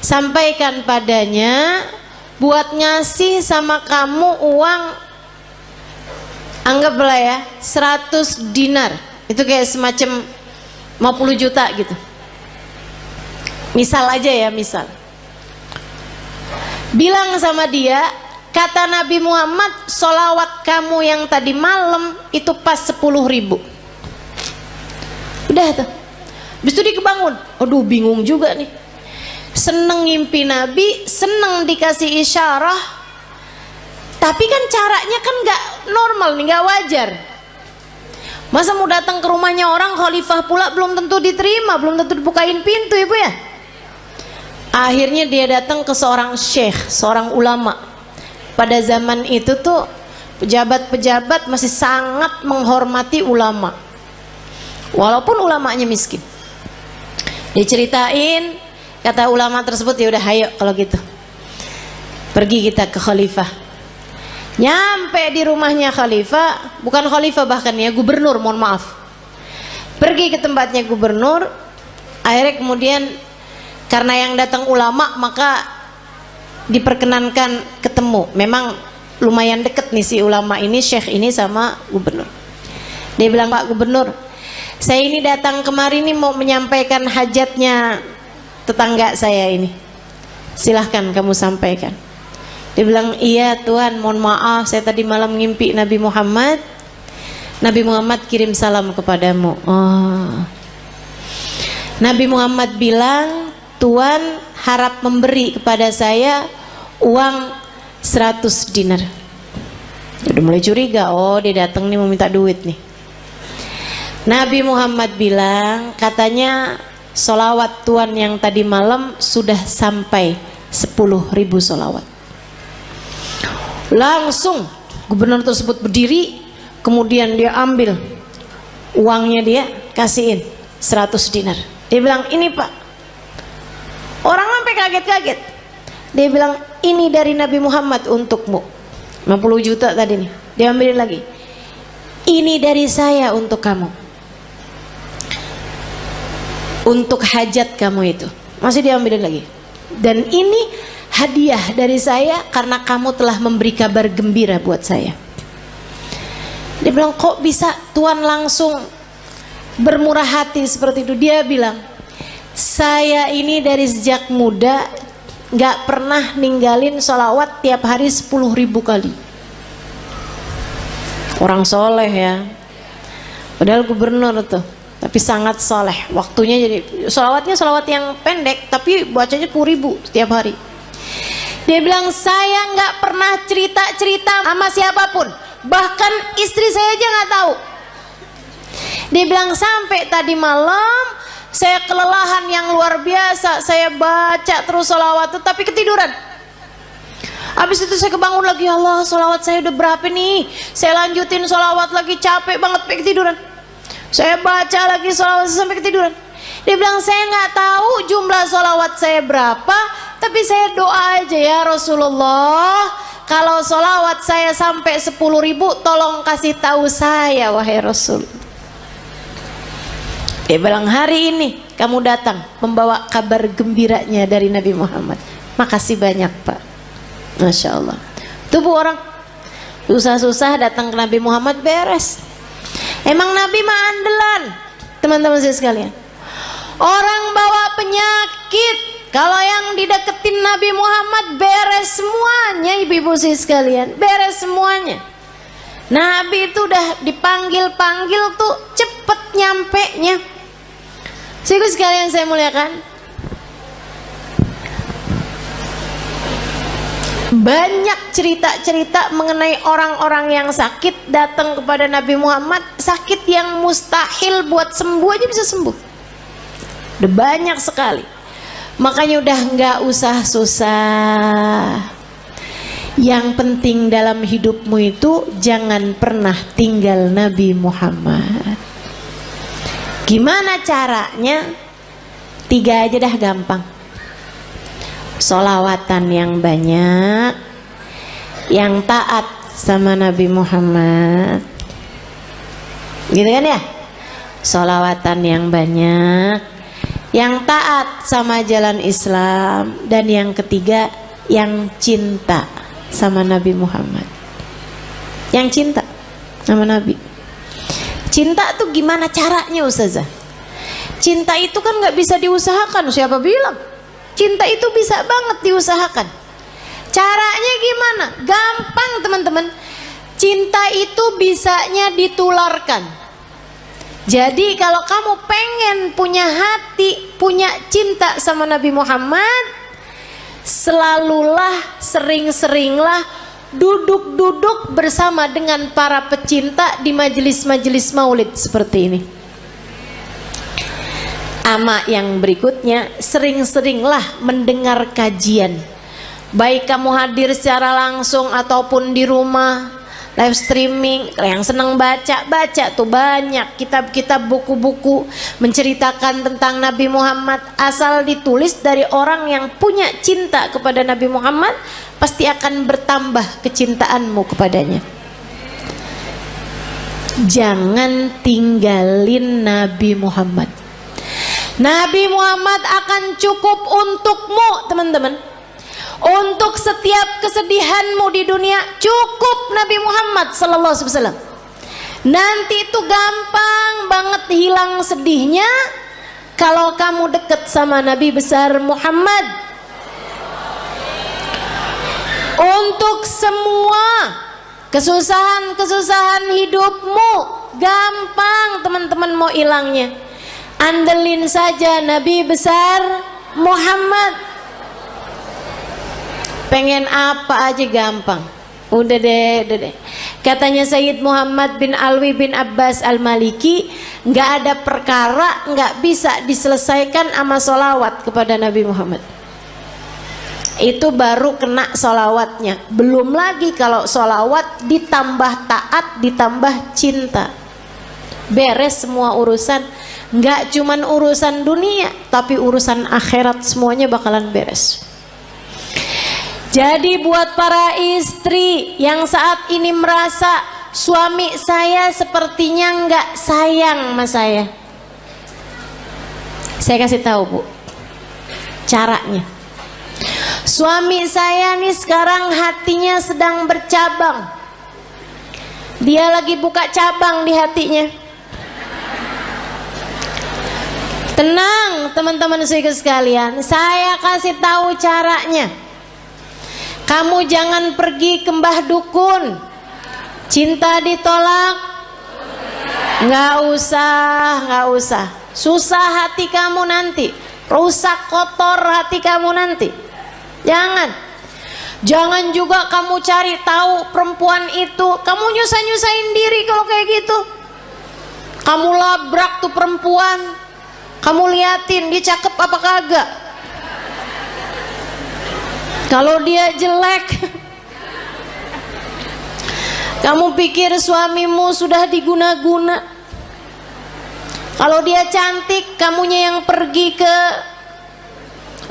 sampaikan padanya buat ngasih sama kamu uang, anggaplah ya 100 dinar. Itu kayak semacam 50 juta gitu. Misal aja ya, misal. Bilang sama dia, kata Nabi Muhammad, sholawat kamu yang tadi malam itu pas 10.000. Udah tuh. Habis itu dia kebangun. Aduh bingung juga nih. Seneng ngimpi Nabi, seneng dikasih isyarah. Tapi kan caranya kan gak normal nih, gak wajar. Masa mau datang ke rumahnya orang khalifah pula belum tentu diterima, belum tentu dibukain pintu ibu ya. Akhirnya dia datang ke seorang syekh, seorang ulama. Pada zaman itu tuh pejabat-pejabat masih sangat menghormati ulama, walaupun ulamanya miskin. Diceritain, kata ulama tersebut, ya udah ayo kalau gitu pergi kita ke khalifah. Nyampe di rumahnya khalifah, bukan khalifah bahkan ya, gubernur, mohon maaf. Pergi ke tempatnya gubernur. Akhirnya kemudian karena yang datang ulama, maka diperkenankan ketemu. Memang lumayan deket nih si ulama ini, syekh ini sama gubernur. Dia bilang, Pak Gubernur, saya ini datang kemari nih mau menyampaikan hajatnya tetangga saya ini. Silahkan kamu sampaikan. Dia bilang, iya Tuhan, mohon maaf, saya tadi malam ngimpi Nabi Muhammad. Nabi Muhammad kirim salam kepadamu. Oh. Nabi Muhammad bilang, Tuhan harap memberi kepada saya uang 100 dinar. Udah mulai curiga, oh dia datang nih mau minta duit nih. Nabi Muhammad bilang, katanya sholawat Tuhan yang tadi malam sudah sampai 10.000 sholawat. Langsung gubernur tersebut berdiri, kemudian dia ambil uangnya, dia kasihin 100 dinar. Dia bilang, ini Pak. Orang sampai kaget-kaget. Dia bilang, ini dari Nabi Muhammad untukmu. 50 juta tadi nih, dia ambilin lagi. Ini dari saya untuk kamu, untuk hajat kamu itu. Masih diambilin lagi. Dan ini hadiah dari saya karena kamu telah memberi kabar gembira buat saya. Dia bilang, kok bisa Tuhan langsung bermurah hati seperti itu? Dia bilang, saya ini dari sejak muda gak pernah ninggalin sholawat tiap hari 10.000 kali. Orang soleh ya, padahal gubernur tuh, tapi sangat soleh. Waktunya jadi sholawatnya sholawat yang pendek, tapi bacanya 10.000 setiap hari. Dia bilang, saya nggak pernah cerita-cerita sama siapapun, bahkan istri saya aja nggak tahu. Dia bilang, sampai tadi malam saya kelelahan yang luar biasa, saya baca terus sholawat itu tapi ketiduran. Habis itu saya kebangun lagi, Allah, sholawat saya udah berapa nih, saya lanjutin sholawat lagi, capek banget sampai ketiduran. Saya baca lagi sholawat sampai ketiduran. Dia bilang, saya nggak tahu jumlah sholawat saya berapa, tapi saya doa aja ya Rasulullah, kalau sholawat saya sampai 10.000, tolong kasih tahu saya wahai Rasul. Dia bilang, hari ini kamu datang membawa kabar gembiranya dari Nabi Muhammad. Makasih banyak Pak. Masya Allah. Tubuh orang susah-susah datang ke Nabi Muhammad beres. Emang Nabi mah andalan, teman-teman saya sekalian. Orang bawa penyakit, kalau yang dideketin Nabi Muhammad beres semuanya, ibu-ibu saya sekalian, beres semuanya. Nabi itu udah dipanggil-panggil tuh cepet nyampe-nya. Ibu sekalian saya muliakan, banyak cerita-cerita mengenai orang-orang yang sakit datang kepada Nabi Muhammad, sakit yang mustahil buat sembuh aja bisa sembuh. Udah banyak sekali. Makanya udah nggak usah susah. Yang penting dalam hidupmu itu jangan pernah tinggal Nabi Muhammad. Gimana caranya? 3 aja dah gampang. Sholawatan yang banyak, yang taat sama Nabi Muhammad, gitu kan ya? Sholawatan yang banyak, yang taat sama jalan Islam, dan yang ketiga yang cinta sama Nabi Muhammad. Yang cinta sama Nabi. Cinta tuh gimana caranya Ustazah? Cinta itu kan nggak bisa diusahakan. Siapa bilang? Cinta itu bisa banget diusahakan. Caranya gimana? Gampang teman-teman. Cinta itu bisanya ditularkan. Jadi kalau kamu pengen punya hati, punya cinta sama Nabi Muhammad, selalulah, sering-seringlah duduk-duduk bersama dengan para pecinta di majelis-majelis maulid seperti ini. Ama yang berikutnya, sering-seringlah mendengar kajian. Baik kamu hadir secara langsung ataupun di rumah, live streaming. Yang senang baca tuh banyak kitab-kitab, buku-buku menceritakan tentang Nabi Muhammad. Asal ditulis dari orang yang punya cinta kepada Nabi Muhammad, pasti akan bertambah kecintaanmu kepadanya. Jangan tinggalin Nabi Muhammad. Nabi Muhammad akan cukup untukmu teman-teman. Untuk setiap kesedihanmu di dunia cukup Nabi Muhammad sallallahu alaihi wasallam. Nanti itu gampang banget hilang sedihnya kalau kamu dekat sama Nabi besar Muhammad. Untuk semua kesusahan-kesusahan hidupmu gampang teman-teman mau hilangnya. Andelin saja Nabi besar Muhammad. Pengen apa aja gampang. Udah deh. Katanya Sayyid Muhammad bin Alwi bin Abbas Al-Maliki, nggak ada perkara nggak bisa diselesaikan sama sholawat kepada Nabi Muhammad. Itu baru kena sholawatnya. Belum lagi kalau sholawat ditambah taat, ditambah cinta. Beres semua urusan. Nggak cuman urusan dunia, tapi urusan akhirat semuanya bakalan beres. Jadi buat para istri yang saat ini merasa suami saya sepertinya nggak sayang sama saya kasih tahu Bu caranya. Suami saya nih sekarang hatinya sedang bercabang. Dia lagi buka cabang di hatinya. Tenang teman-teman sekalian, saya kasih tahu caranya. Kamu jangan pergi ke mbah dukun. Cinta ditolak, nggak usah. Susah hati kamu nanti, rusak kotor hati kamu nanti. Jangan juga kamu cari tahu perempuan itu. Kamu nyusahin diri kalau kayak gitu. Kamu labrak tuh perempuan. Kamu liatin dia cakep apa kagak. Kalau dia jelek, kamu pikir suamimu sudah diguna-guna. Kalau dia cantik, kamunya yang pergi ke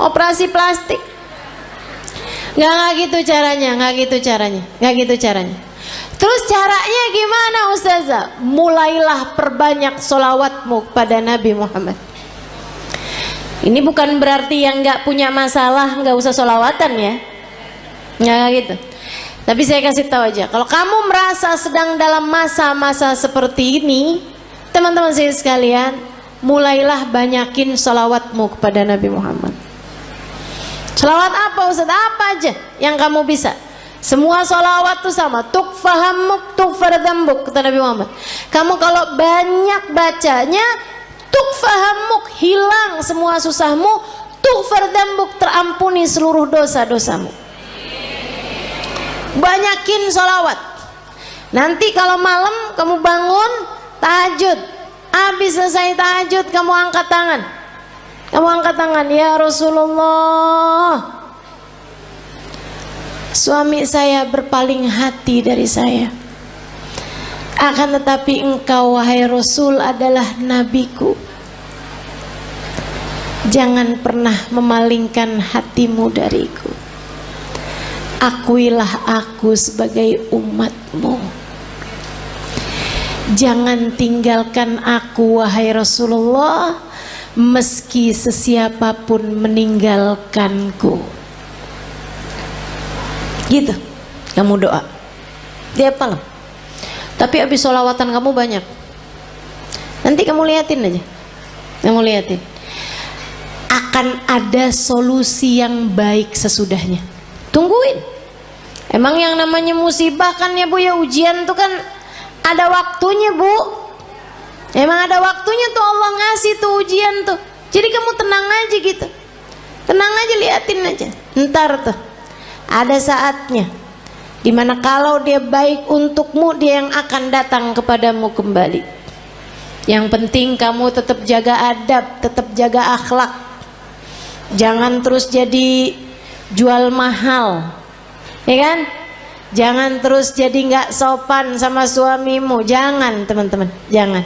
operasi plastik. Nggak gitu caranya, nggak gitu caranya, nggak gitu caranya. Terus caranya gimana Ustazah? Mulailah perbanyak sholawatmu kepada Nabi Muhammad. Ini bukan berarti yang nggak punya masalah nggak usah sholawatan ya, nggak gitu. Tapi saya kasih tahu aja, kalau kamu merasa sedang dalam masa-masa seperti ini, teman-teman saya sekalian, mulailah banyakin sholawatmu kepada Nabi Muhammad. Sholawat apa Ustaz? Apa aja yang kamu bisa. Semua sholawat itu sama. Tukfahamuk tukfardambuk, kata Nabi Muhammad. Kamu kalau banyak bacanya, tukfahamuk, hilang semua susahmu, tukfardambuk, terampuni seluruh dosa-dosamu. Banyakin sholawat. Nanti kalau malam kamu bangun tahajud, habis selesai tahajud kamu angkat tangan. Kamu angkat tangan, ya Rasulullah, suami saya berpaling hati dari saya. Akan tetapi engkau wahai Rasul adalah nabiku. Jangan pernah memalingkan hatimu dariku. Akuilah aku sebagai umatmu. Jangan tinggalkan aku wahai Rasulullah, meski sesiapapun meninggalkanku. Gitu kamu doa tiap malam. Tapi habis sholawatan kamu banyak. Nanti kamu liatin aja, kamu liatin, akan ada solusi yang baik sesudahnya. Tungguin. Emang yang namanya musibah kan ya Bu ya, ujian tuh kan ada waktunya Bu. Emang ada waktunya tuh Allah ngasih tuh ujian tuh. Jadi kamu tenang aja gitu, tenang aja, liatin aja. Ntar tuh ada saatnya dimana kalau dia baik untukmu, dia yang akan datang kepadamu kembali. Yang penting kamu tetap jaga adab, tetap jaga akhlak. Jangan terus jadi jual mahal, ya kan? Jangan terus jadi nggak sopan sama suamimu. Jangan teman-teman, jangan.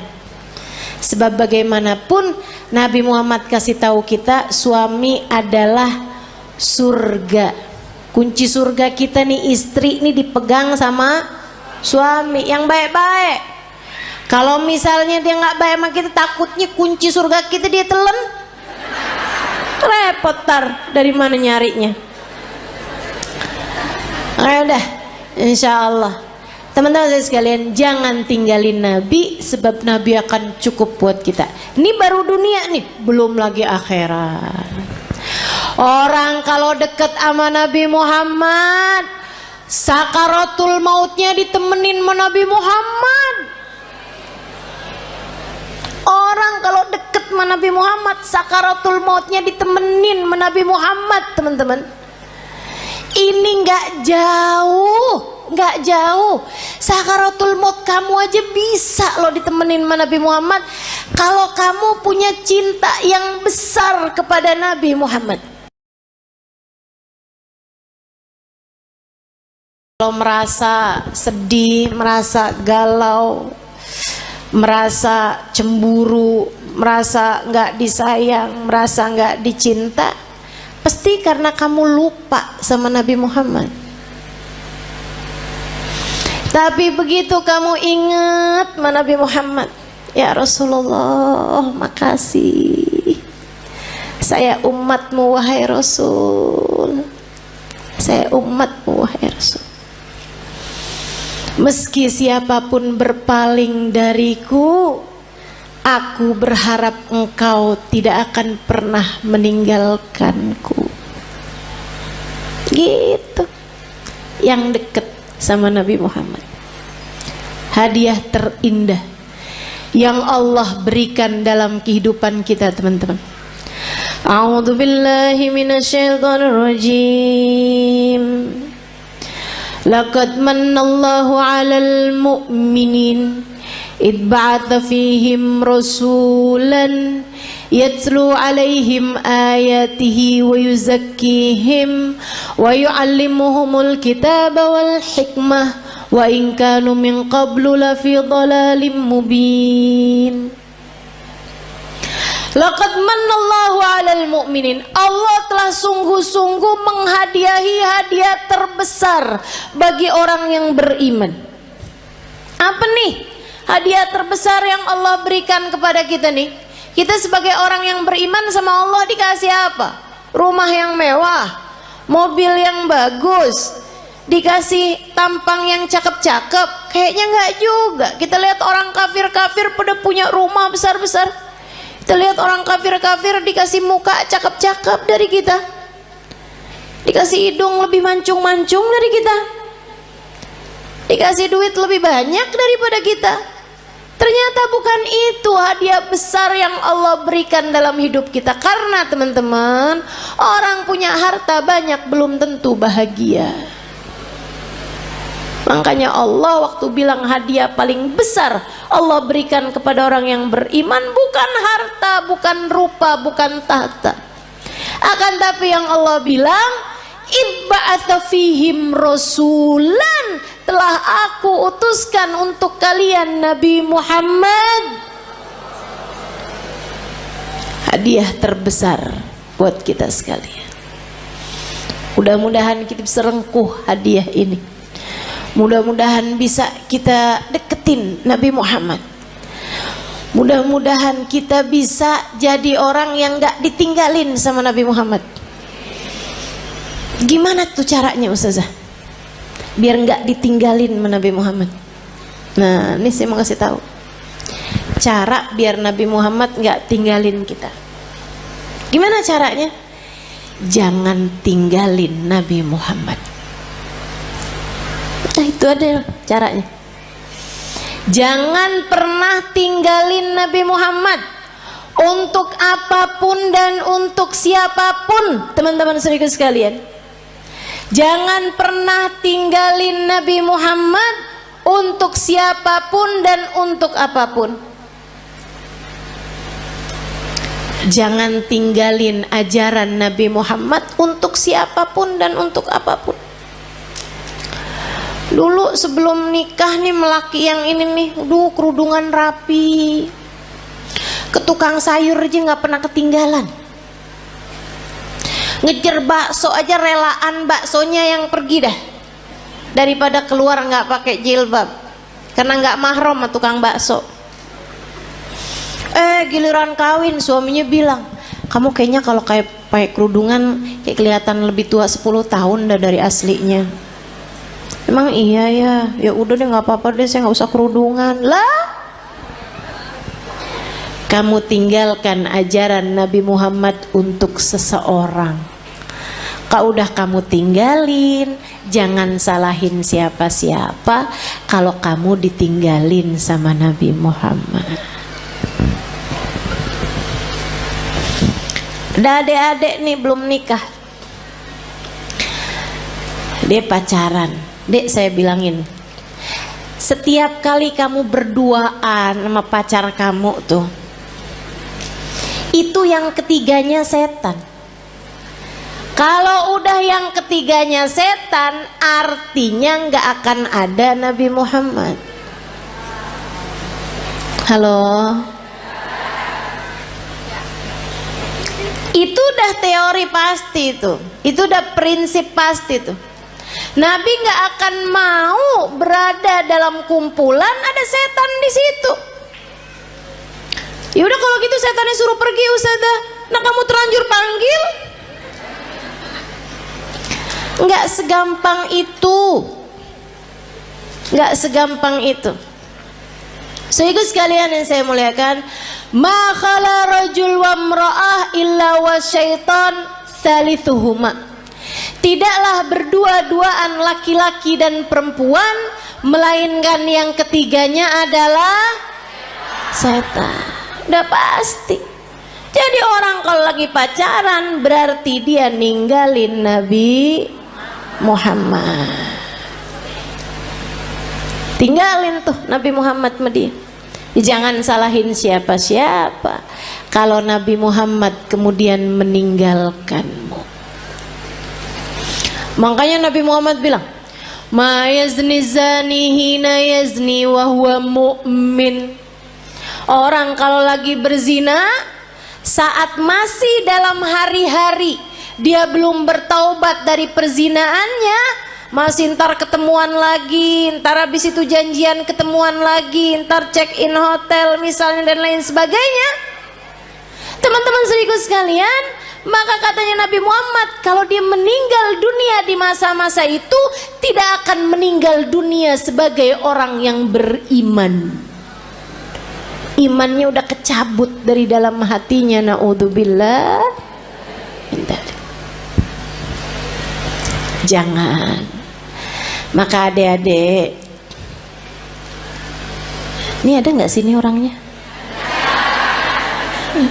Sebab bagaimanapun Nabi Muhammad kasih tahu kita, suami adalah surga. Kunci surga kita nih, istri nih dipegang sama suami yang baik-baik. Kalau misalnya dia nggak baik sama kita, takutnya kunci surga kita dia telan, repot tar dari mana nyarinya. Ayo dah, insya Allah. Teman-teman saya sekalian, jangan tinggalin Nabi, sebab Nabi akan cukup buat kita. Ini baru dunia nih, belum lagi akhirat. Orang kalau deket sama Nabi Muhammad, sakaratul mautnya ditemenin sama Nabi Muhammad. Orang kalau deket sama Nabi Muhammad, sakaratul mautnya ditemenin sama Nabi Muhammad, teman-teman. Ini nggak jauh, nggak jauh. Sakaratul maut kamu aja bisa loh ditemenin sama Nabi Muhammad, kalau kamu punya cinta yang besar kepada Nabi Muhammad. Kalau merasa sedih, merasa galau, merasa cemburu, merasa nggak disayang, merasa nggak dicinta, pasti karena kamu lupa sama Nabi Muhammad. Tapi begitu kamu ingat sama Nabi Muhammad, ya Rasulullah, makasih, saya umatmu wahai Rasul, saya umatmu wahai Rasul. Meski siapapun berpaling dariku, aku berharap engkau tidak akan pernah meninggalkanku. Gitu. Yang dekat sama Nabi Muhammad, hadiah terindah yang Allah berikan dalam kehidupan kita, teman-teman. A'udzu billahi minasyaitonir rajim. Laqad manallahu 'alal mu'minin id ba'atha fihim rasulan yatlu 'alaihim ayatihi wa yuzakkihim wa yu'allimuhumul kitaba wal hikmah wa in kanu min qablu lafi dhalalin mubin. Laqad manallahu 'alal mu'minin. Allah telah sungguh-sungguh menghadiahi hadiah terbesar bagi orang yang beriman. Apa nih hadiah terbesar yang Allah berikan kepada kita nih? Kita sebagai orang yang beriman sama Allah dikasih apa? Rumah yang mewah, mobil yang bagus, dikasih tampang yang cakep-cakep. Kayaknya enggak juga. Kita lihat orang kafir-kafir pada punya rumah besar-besar. Kita lihat orang kafir-kafir dikasih muka cakep-cakep dari kita, dikasih hidung lebih mancung-mancung dari kita, dikasih duit lebih banyak daripada kita. Ternyata bukan itu hadiah besar yang Allah berikan dalam hidup kita. Karena teman-teman, orang punya harta banyak belum tentu bahagia. Makanya Allah waktu bilang hadiah paling besar Allah berikan kepada orang yang beriman bukan harta, bukan rupa, bukan tahta. Akan tapi yang Allah bilang, "Ibba'atsa fihim rasulan," telah aku utuskan untuk kalian Nabi Muhammad. Hadiah terbesar buat kita sekalian. Mudah-mudahan kita bisa rengkuh hadiah ini. Mudah-mudahan bisa kita deketin Nabi Muhammad. Mudah-mudahan kita bisa jadi orang yang gak ditinggalin sama Nabi Muhammad. Gimana tuh caranya Ustazah? Biar gak ditinggalin sama Nabi Muhammad. Nah, ini saya mau kasih tahu cara biar Nabi Muhammad gak tinggalin kita. Gimana caranya? Jangan tinggalin Nabi Muhammad. Nah, itu ada caranya. Jangan pernah tinggalin Nabi Muhammad untuk apapun dan untuk siapapun, teman-teman saudara sekalian. Jangan pernah tinggalin Nabi Muhammad untuk siapapun dan untuk apapun. Jangan tinggalin ajaran Nabi Muhammad untuk siapapun dan untuk apapun. Dulu sebelum nikah nih melaki yang ini nih, kerudungan rapi, ke tukang sayur aja nggak pernah ketinggalan. Ngejar bakso aja relaan baksonya yang pergi dah, daripada keluar nggak pakai jilbab, karena nggak mahram sama tukang bakso. Giliran kawin suaminya bilang, kamu kayaknya kalau kayak pakai kerudungan kayak kelihatan lebih tua 10 tahun dah dari aslinya. Emang iya ya, ya udah deh nggak apa-apa deh, saya nggak usah kerudungan lah. Kamu tinggalkan ajaran Nabi Muhammad untuk seseorang, udah kamu tinggalin. Jangan salahin siapa-siapa kalau kamu ditinggalin sama Nabi Muhammad. Ada adik-adik nih belum nikah, dia pacaran. Dek, saya bilangin, setiap kali kamu berduaan sama pacar kamu tuh, itu yang ketiganya setan. Kalau udah yang ketiganya setan, artinya nggak akan ada Nabi Muhammad. Halo? Itu udah teori pasti tuh, itu udah prinsip pasti tuh. Nabi nggak akan mau berada dalam kumpulan ada setan di situ. Ya udah kalau gitu setannya suruh pergi Ustazah. Nah kamu terlanjur panggil. Nggak segampang itu. Nggak segampang itu. Sehingga sekalian yang saya muliakan, ma khala rajul wa imra'ah illa wa syaitan thalithuhuma. Tidaklah berdua-duaan laki-laki dan perempuan, melainkan yang ketiganya adalah setan. Udah pasti. Jadi orang kalau lagi pacaran berarti dia ninggalin Nabi Muhammad. Tinggalin tuh Nabi Muhammad sama dia. Jangan salahin siapa-siapa kalau Nabi Muhammad kemudian meninggalkanmu. Makanya Nabi Muhammad bilang, ma yazni zani hina yazni wa huwa mu'min. Orang kalau lagi berzina saat masih dalam hari-hari dia belum bertaubat dari perzinaannya, masih ntar ketemuan lagi, ntar habis itu janjian ketemuan lagi, ntar check in hotel misalnya dan lain sebagainya. Teman-teman seriku sekalian, maka katanya Nabi Muhammad, kalau dia meninggal dunia di masa-masa itu, tidak akan meninggal dunia sebagai orang yang beriman. Imannya udah kecabut dari dalam hatinya, naudzubillah. Jangan. Maka adik-adik, ini ada nggak sini orangnya?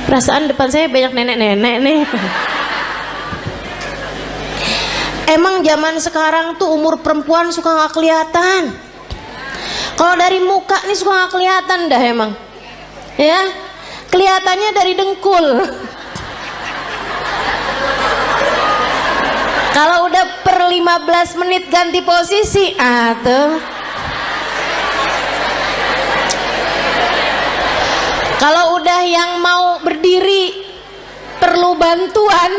Perasaan depan saya banyak nenek-nenek nih. Emang zaman sekarang tuh umur perempuan suka nggak kelihatan. Kalau dari muka nih suka nggak kelihatan dah emang. Ya, kelihatannya dari dengkul. Kalau udah per 15 menit ganti posisi, tuh. Kalau udah yang mau berdiri perlu bantuan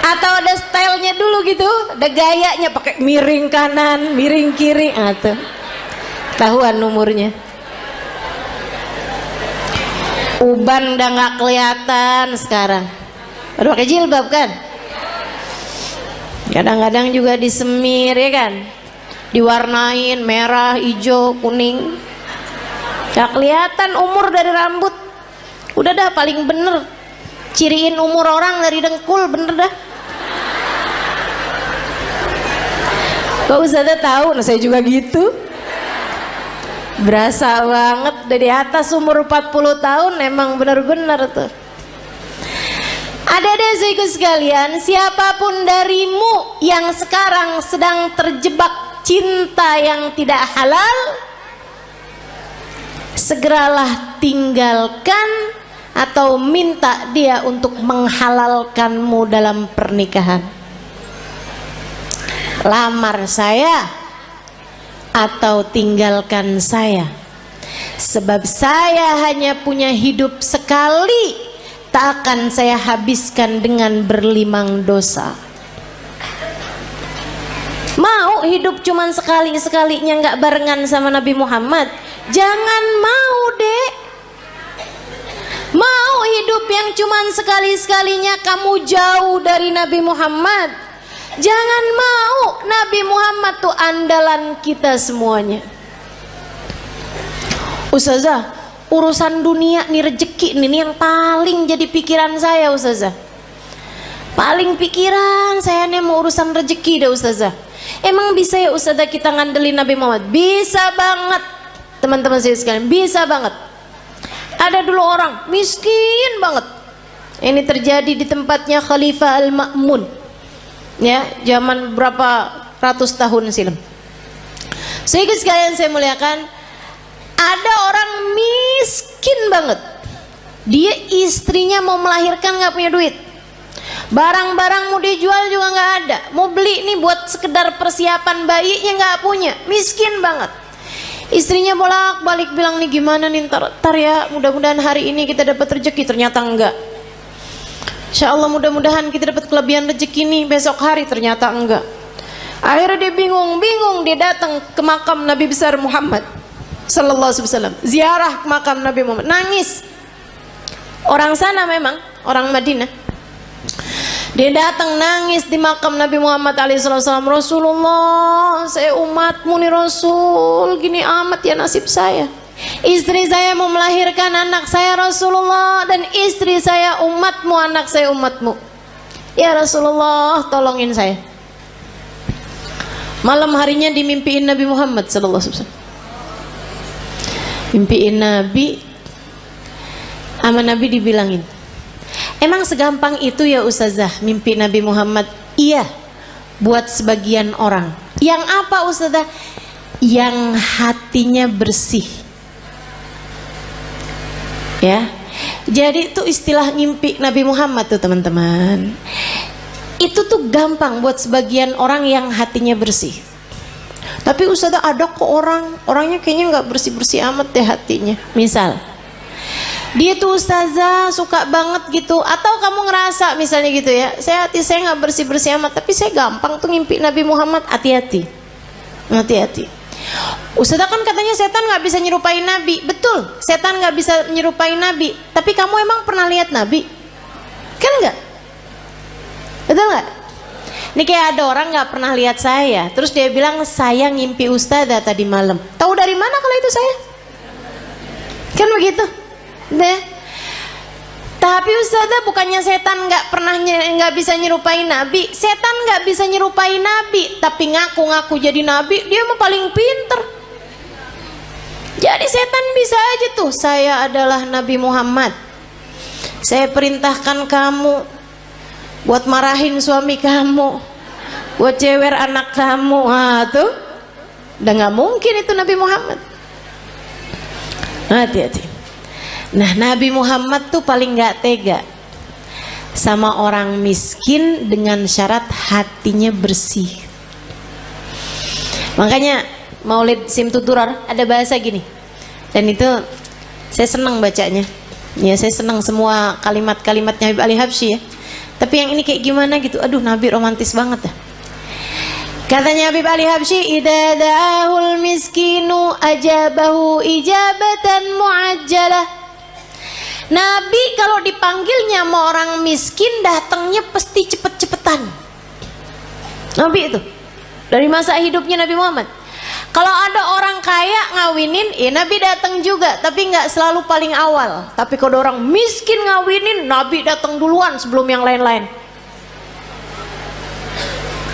atau ada stylenya dulu gitu, ada gayanya pakai miring kanan, miring kiri, tuh. Tahuan umurnya. Uban udah nggak kelihatan sekarang. Udah pakai jilbab kan? Kadang-kadang juga disemir ya kan, diwarnain merah, hijau, kuning. Gak kelihatan umur dari rambut. Udah dah paling bener ciriin umur orang dari dengkul, bener dah. Kok Ustazah tahu? Nah saya juga gitu. Berasa banget dari atas umur 40 tahun, emang bener-bener tuh. Ada saudaraku sekalian, siapapun darimu yang sekarang sedang terjebak cinta yang tidak halal, segeralah tinggalkan atau minta dia untuk menghalalkanmu dalam pernikahan. Lamar saya atau tinggalkan saya, sebab saya hanya punya hidup sekali, tak akan saya habiskan dengan berlimang dosa. Mau hidup cuman sekali-sekalinya nggak barengan sama Nabi Muhammad? Jangan mau, Dek. Mau hidup yang cuman sekali-sekalinya kamu jauh dari Nabi Muhammad? Jangan mau. Nabi Muhammad tuh andalan kita semuanya. Ustazah, urusan dunia nih, rezeki nih yang paling jadi pikiran saya, Ustazah. Paling pikiran saya nih mau urusan rezeki dah, Ustazah. Emang bisa ya Ustazah kita ngandelin Nabi Muhammad? Bisa banget. Teman-teman saya sekalian, bisa banget. Ada dulu orang miskin banget. Ini terjadi di tempatnya Khalifah Al-Ma'mun. Ya, zaman berapa ratus tahun silam. Sehingga sekalian saya muliakan, ada orang miskin banget. Dia istrinya mau melahirkan nggak punya duit. Barang-barang mau dijual juga nggak ada. Mau beli nih buat sekedar persiapan bayinya nggak punya. Miskin banget. Istrinya bolak-balik bilang nih gimana nih ntar ya, mudah-mudahan hari ini kita dapat rezeki. Ternyata enggak. Insya Allah mudah-mudahan kita dapat kelebihan rezeki nih besok hari. Ternyata enggak. Akhirnya dia bingung dia datang ke makam Nabi besar Muhammad Sallallahu Alaihi Wasallam, ziarah ke makam Nabi Muhammad, nangis. Orang sana memang orang Madinah. Dia datang nangis di makam Nabi Muhammad SAW. Rasulullah, saya umatmu nih Rasul, gini amat ya nasib saya. Istri saya mau melahirkan anak saya Rasulullah, dan istri saya umatmu, anak saya umatmu. Ya Rasulullah, tolongin saya. Malam harinya dimimpiin Nabi Muhammad SAW. Mimpiin Nabi, sama Nabi dibilangin, emang segampang itu ya Ustazah mimpi Nabi Muhammad? Iya, buat sebagian orang. Yang apa Ustazah? Yang hatinya bersih. Ya, jadi itu istilah mimpi Nabi Muhammad tuh teman-teman. Itu tuh gampang buat sebagian orang yang hatinya bersih. Tapi Ustazah ada kok orangnya kayaknya nggak bersih-bersih amat deh hatinya. Misal dia tuh ustazah suka banget gitu. Atau kamu ngerasa misalnya gitu ya, hati saya nggak bersih-bersih amat, tapi saya gampang tuh ngimpi Nabi Muhammad. Hati-hati, hati-hati. Ustazah kan katanya setan nggak bisa nyerupai Nabi. Betul, setan nggak bisa nyerupai Nabi. Tapi kamu emang pernah lihat Nabi? Kan nggak? Betul nggak? Ini kayak ada orang nggak pernah lihat saya, terus dia bilang saya ngimpi ustazah tadi malam. Tahu dari mana kalau itu saya? Kan begitu. Deh. Tapi ustazah, bukannya setan nggak bisa nyerupai Nabi. Setan nggak bisa nyerupai Nabi, tapi ngaku-ngaku jadi Nabi, dia mah paling pinter. Jadi setan bisa aja tuh, saya adalah Nabi Muhammad, saya perintahkan kamu buat marahin suami kamu, buat cewer anak kamu. Tuh udah nggak mungkin itu Nabi Muhammad. Hati-hati. Nah, Nabi Muhammad tuh paling gak tega sama orang miskin dengan syarat hatinya bersih. Makanya Maulid Simtuturar ada bahasa gini, dan itu saya senang bacanya. Ya, saya senang semua kalimat-kalimatnya Habib Ali Habsyi ya. Tapi yang ini kayak gimana gitu, aduh Nabi romantis banget ya. Katanya Habib Ali Habsyi, idza da'ahul miskinu ajabahu ijabatan muajjalah. Nabi kalau dipanggilnya sama orang miskin datangnya pasti cepet-cepetan. Nabi itu dari masa hidupnya Nabi Muhammad. Kalau ada orang kaya ngawinin, ya Nabi datang juga, tapi nggak selalu paling awal. Tapi kalau orang miskin ngawinin, Nabi datang duluan sebelum yang lain-lain.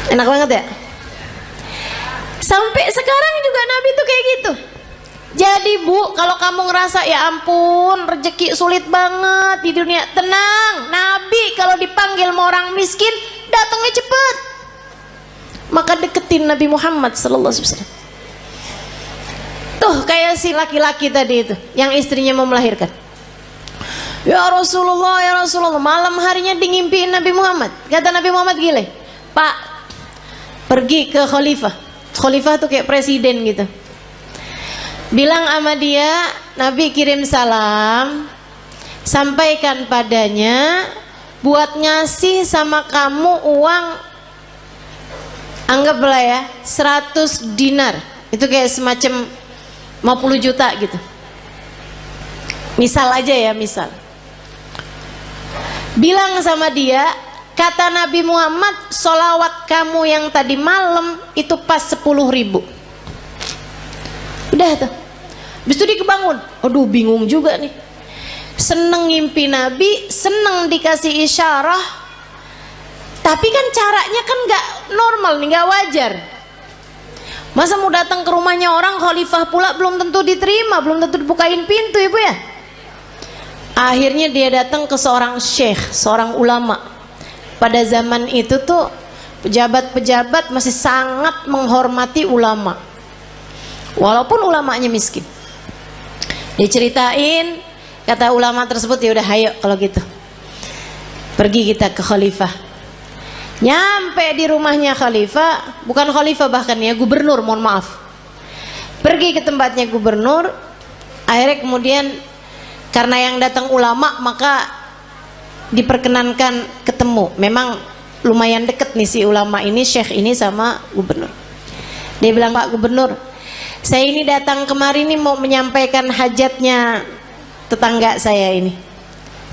Enak banget ya. Sampai sekarang juga Nabi tuh kayak gitu. Jadi Bu, kalau kamu ngerasa ya ampun rezeki sulit banget di dunia, tenang. Nabi kalau dipanggil sama orang miskin datangnya cepet. Maka deketin Nabi Muhammad sallallahu alaihi wasallam. Tuh kayak si laki-laki tadi itu yang istrinya mau melahirkan. Ya Rasulullah, malam harinya ngimpiin Nabi Muhammad. Kata Nabi Muhammad gile, Pak, pergi ke khalifah. Khalifah tuh kayak presiden gitu. Bilang sama dia, Nabi kirim salam, sampaikan padanya buat ngasih sama kamu uang, anggaplah ya 100 dinar. Itu kayak semacam 50 juta gitu. Misal aja ya, misal. Bilang sama dia, kata Nabi Muhammad, sholawat kamu yang tadi malam itu pas 10.000. Udah tuh. Habis itu dia kebangun. Aduh bingung juga nih. Seneng ngimpi Nabi, seneng dikasih isyarah. Tapi kan caranya kan gak normal nih, gak wajar. Masa mau datang ke rumahnya orang khalifah pula belum tentu diterima, belum tentu dibukain pintu ibu ya. Akhirnya dia datang ke seorang syekh, seorang ulama. Pada zaman itu tuh pejabat-pejabat masih sangat menghormati ulama. Walaupun ulamanya miskin. Diceritain, kata ulama tersebut, ya udah ayo kalau gitu. Pergi kita ke khalifah. Nyampe di rumahnya khalifah, bukan khalifah bahkan ya, gubernur, mohon maaf. Pergi ke tempatnya gubernur. Akhirnya kemudian karena yang datang ulama, maka diperkenankan ketemu. Memang lumayan deket nih si ulama ini, syekh ini sama gubernur. Dia bilang, Pak Gubernur, saya ini datang kemari nih mau menyampaikan hajatnya tetangga saya ini.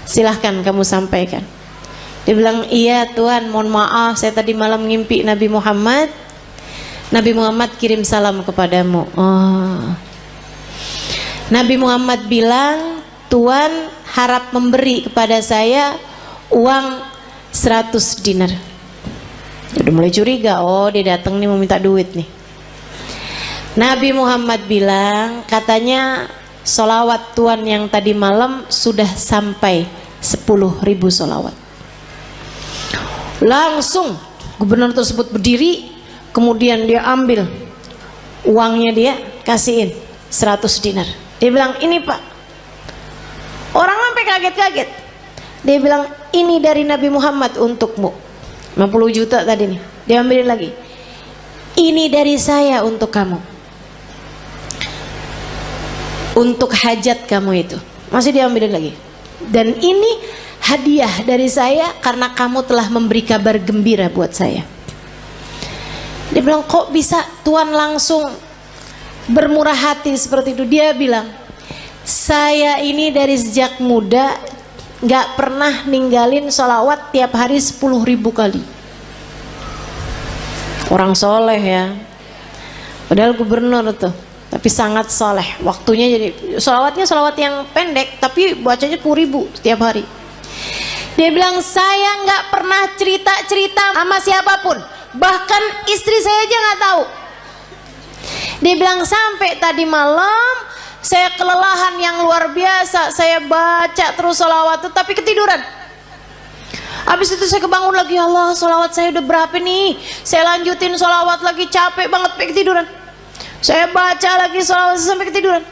Silahkan kamu sampaikan. Dia bilang, iya Tuan, mohon maaf saya tadi malam ngimpi Nabi Muhammad. Nabi Muhammad kirim salam kepadamu. Nabi Muhammad bilang, Tuan harap memberi kepada saya uang 100 dinar. Udah mulai curiga, oh dia datang nih mau minta duit nih. Nabi Muhammad bilang, katanya solawat Tuan yang tadi malam sudah sampai 10.000 solawat. Langsung gubernur tersebut berdiri, kemudian dia ambil uangnya, dia kasihin 100 dinar. Dia bilang, ini Pak. Orang sampai kaget-kaget. Dia bilang, ini dari Nabi Muhammad untukmu. 50 juta tadi nih. Dia ambilin lagi. Ini dari saya untuk kamu. Untuk hajat kamu itu. Masih diambilin lagi. Dan ini hadiah dari saya karena kamu telah memberi kabar gembira buat saya. Dia bilang, kok bisa Tuhan langsung bermurah hati seperti itu? Dia bilang, saya ini dari sejak muda gak pernah ninggalin sholawat tiap hari 10.000 kali. Orang soleh ya, padahal gubernur tuh, tapi sangat soleh. Waktunya jadi sholawatnya sholawat yang pendek, tapi bacanya 10.000 setiap hari. Dia bilang, saya nggak pernah cerita-cerita sama siapapun, bahkan istri saya aja nggak tahu. Dia bilang, sampai tadi malam saya kelelahan yang luar biasa, saya baca terus sholawat tapi ketiduran. Habis itu saya kebangun lagi, Allah, sholawat saya udah berapa nih? Saya lanjutin sholawat lagi, capek banget, sampai ketiduran. Saya baca lagi sholawat sampai ketiduran.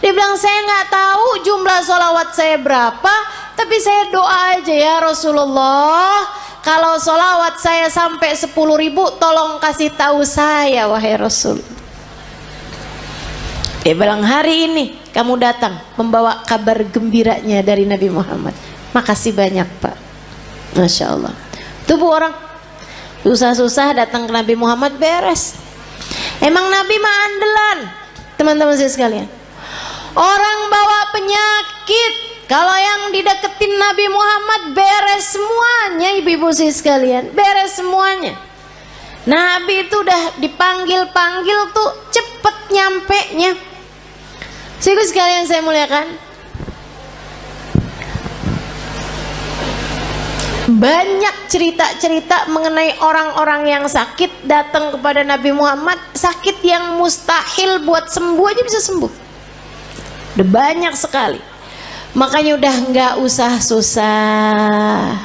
Dia bilang, saya nggak tahu jumlah sholawat saya berapa, tapi saya doa aja, ya Rasulullah, kalau sholawat saya sampai 10.000, tolong kasih tahu saya, wahai Rasul. Dia bilang, hari ini kamu datang membawa kabar gembiranya dari Nabi Muhammad. Makasih banyak, Pak. Masya Allah. Tubuh orang susah-susah datang ke Nabi Muhammad beres. Emang Nabi mah andalan, teman-teman saya sekalian. Orang bawa penyakit, kalau yang dideketin Nabi Muhammad beres semuanya, ibu-ibu saya sekalian, beres semuanya. Nabi itu udah dipanggil-panggil tuh cepet nyampe-nya. Ibu sekalian saya muliakan, banyak cerita-cerita mengenai orang-orang yang sakit datang kepada Nabi Muhammad, sakit yang mustahil buat sembuh aja bisa sembuh. Udah banyak sekali. Makanya udah nggak usah susah.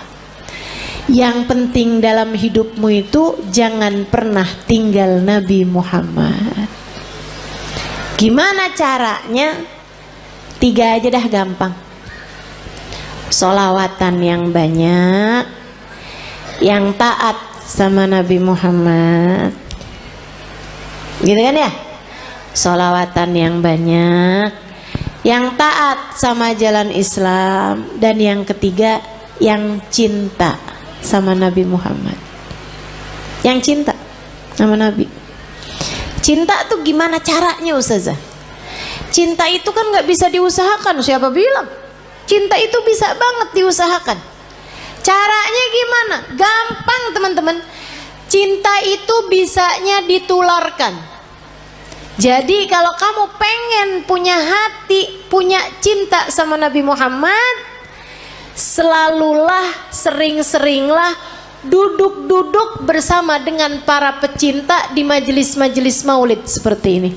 Yang penting dalam hidupmu itu jangan pernah tinggal Nabi Muhammad. Gimana caranya? 3 aja dah, gampang. Sholawatan yang banyak, yang taat sama Nabi Muhammad, gitu kan ya? Sholawatan yang banyak, yang taat sama jalan Islam, dan yang ketiga yang cinta sama Nabi Muhammad. Yang cinta sama Nabi. Cinta tuh gimana caranya, Ustazah? Cinta itu kan nggak bisa diusahakan. Siapa bilang? Cinta itu bisa banget diusahakan. Caranya gimana? Gampang, teman-teman. Cinta itu bisanya ditularkan. Jadi kalau kamu pengen punya hati, punya cinta sama Nabi Muhammad, selalulah, sering-seringlah duduk-duduk bersama dengan para pecinta di majelis-majelis maulid seperti ini.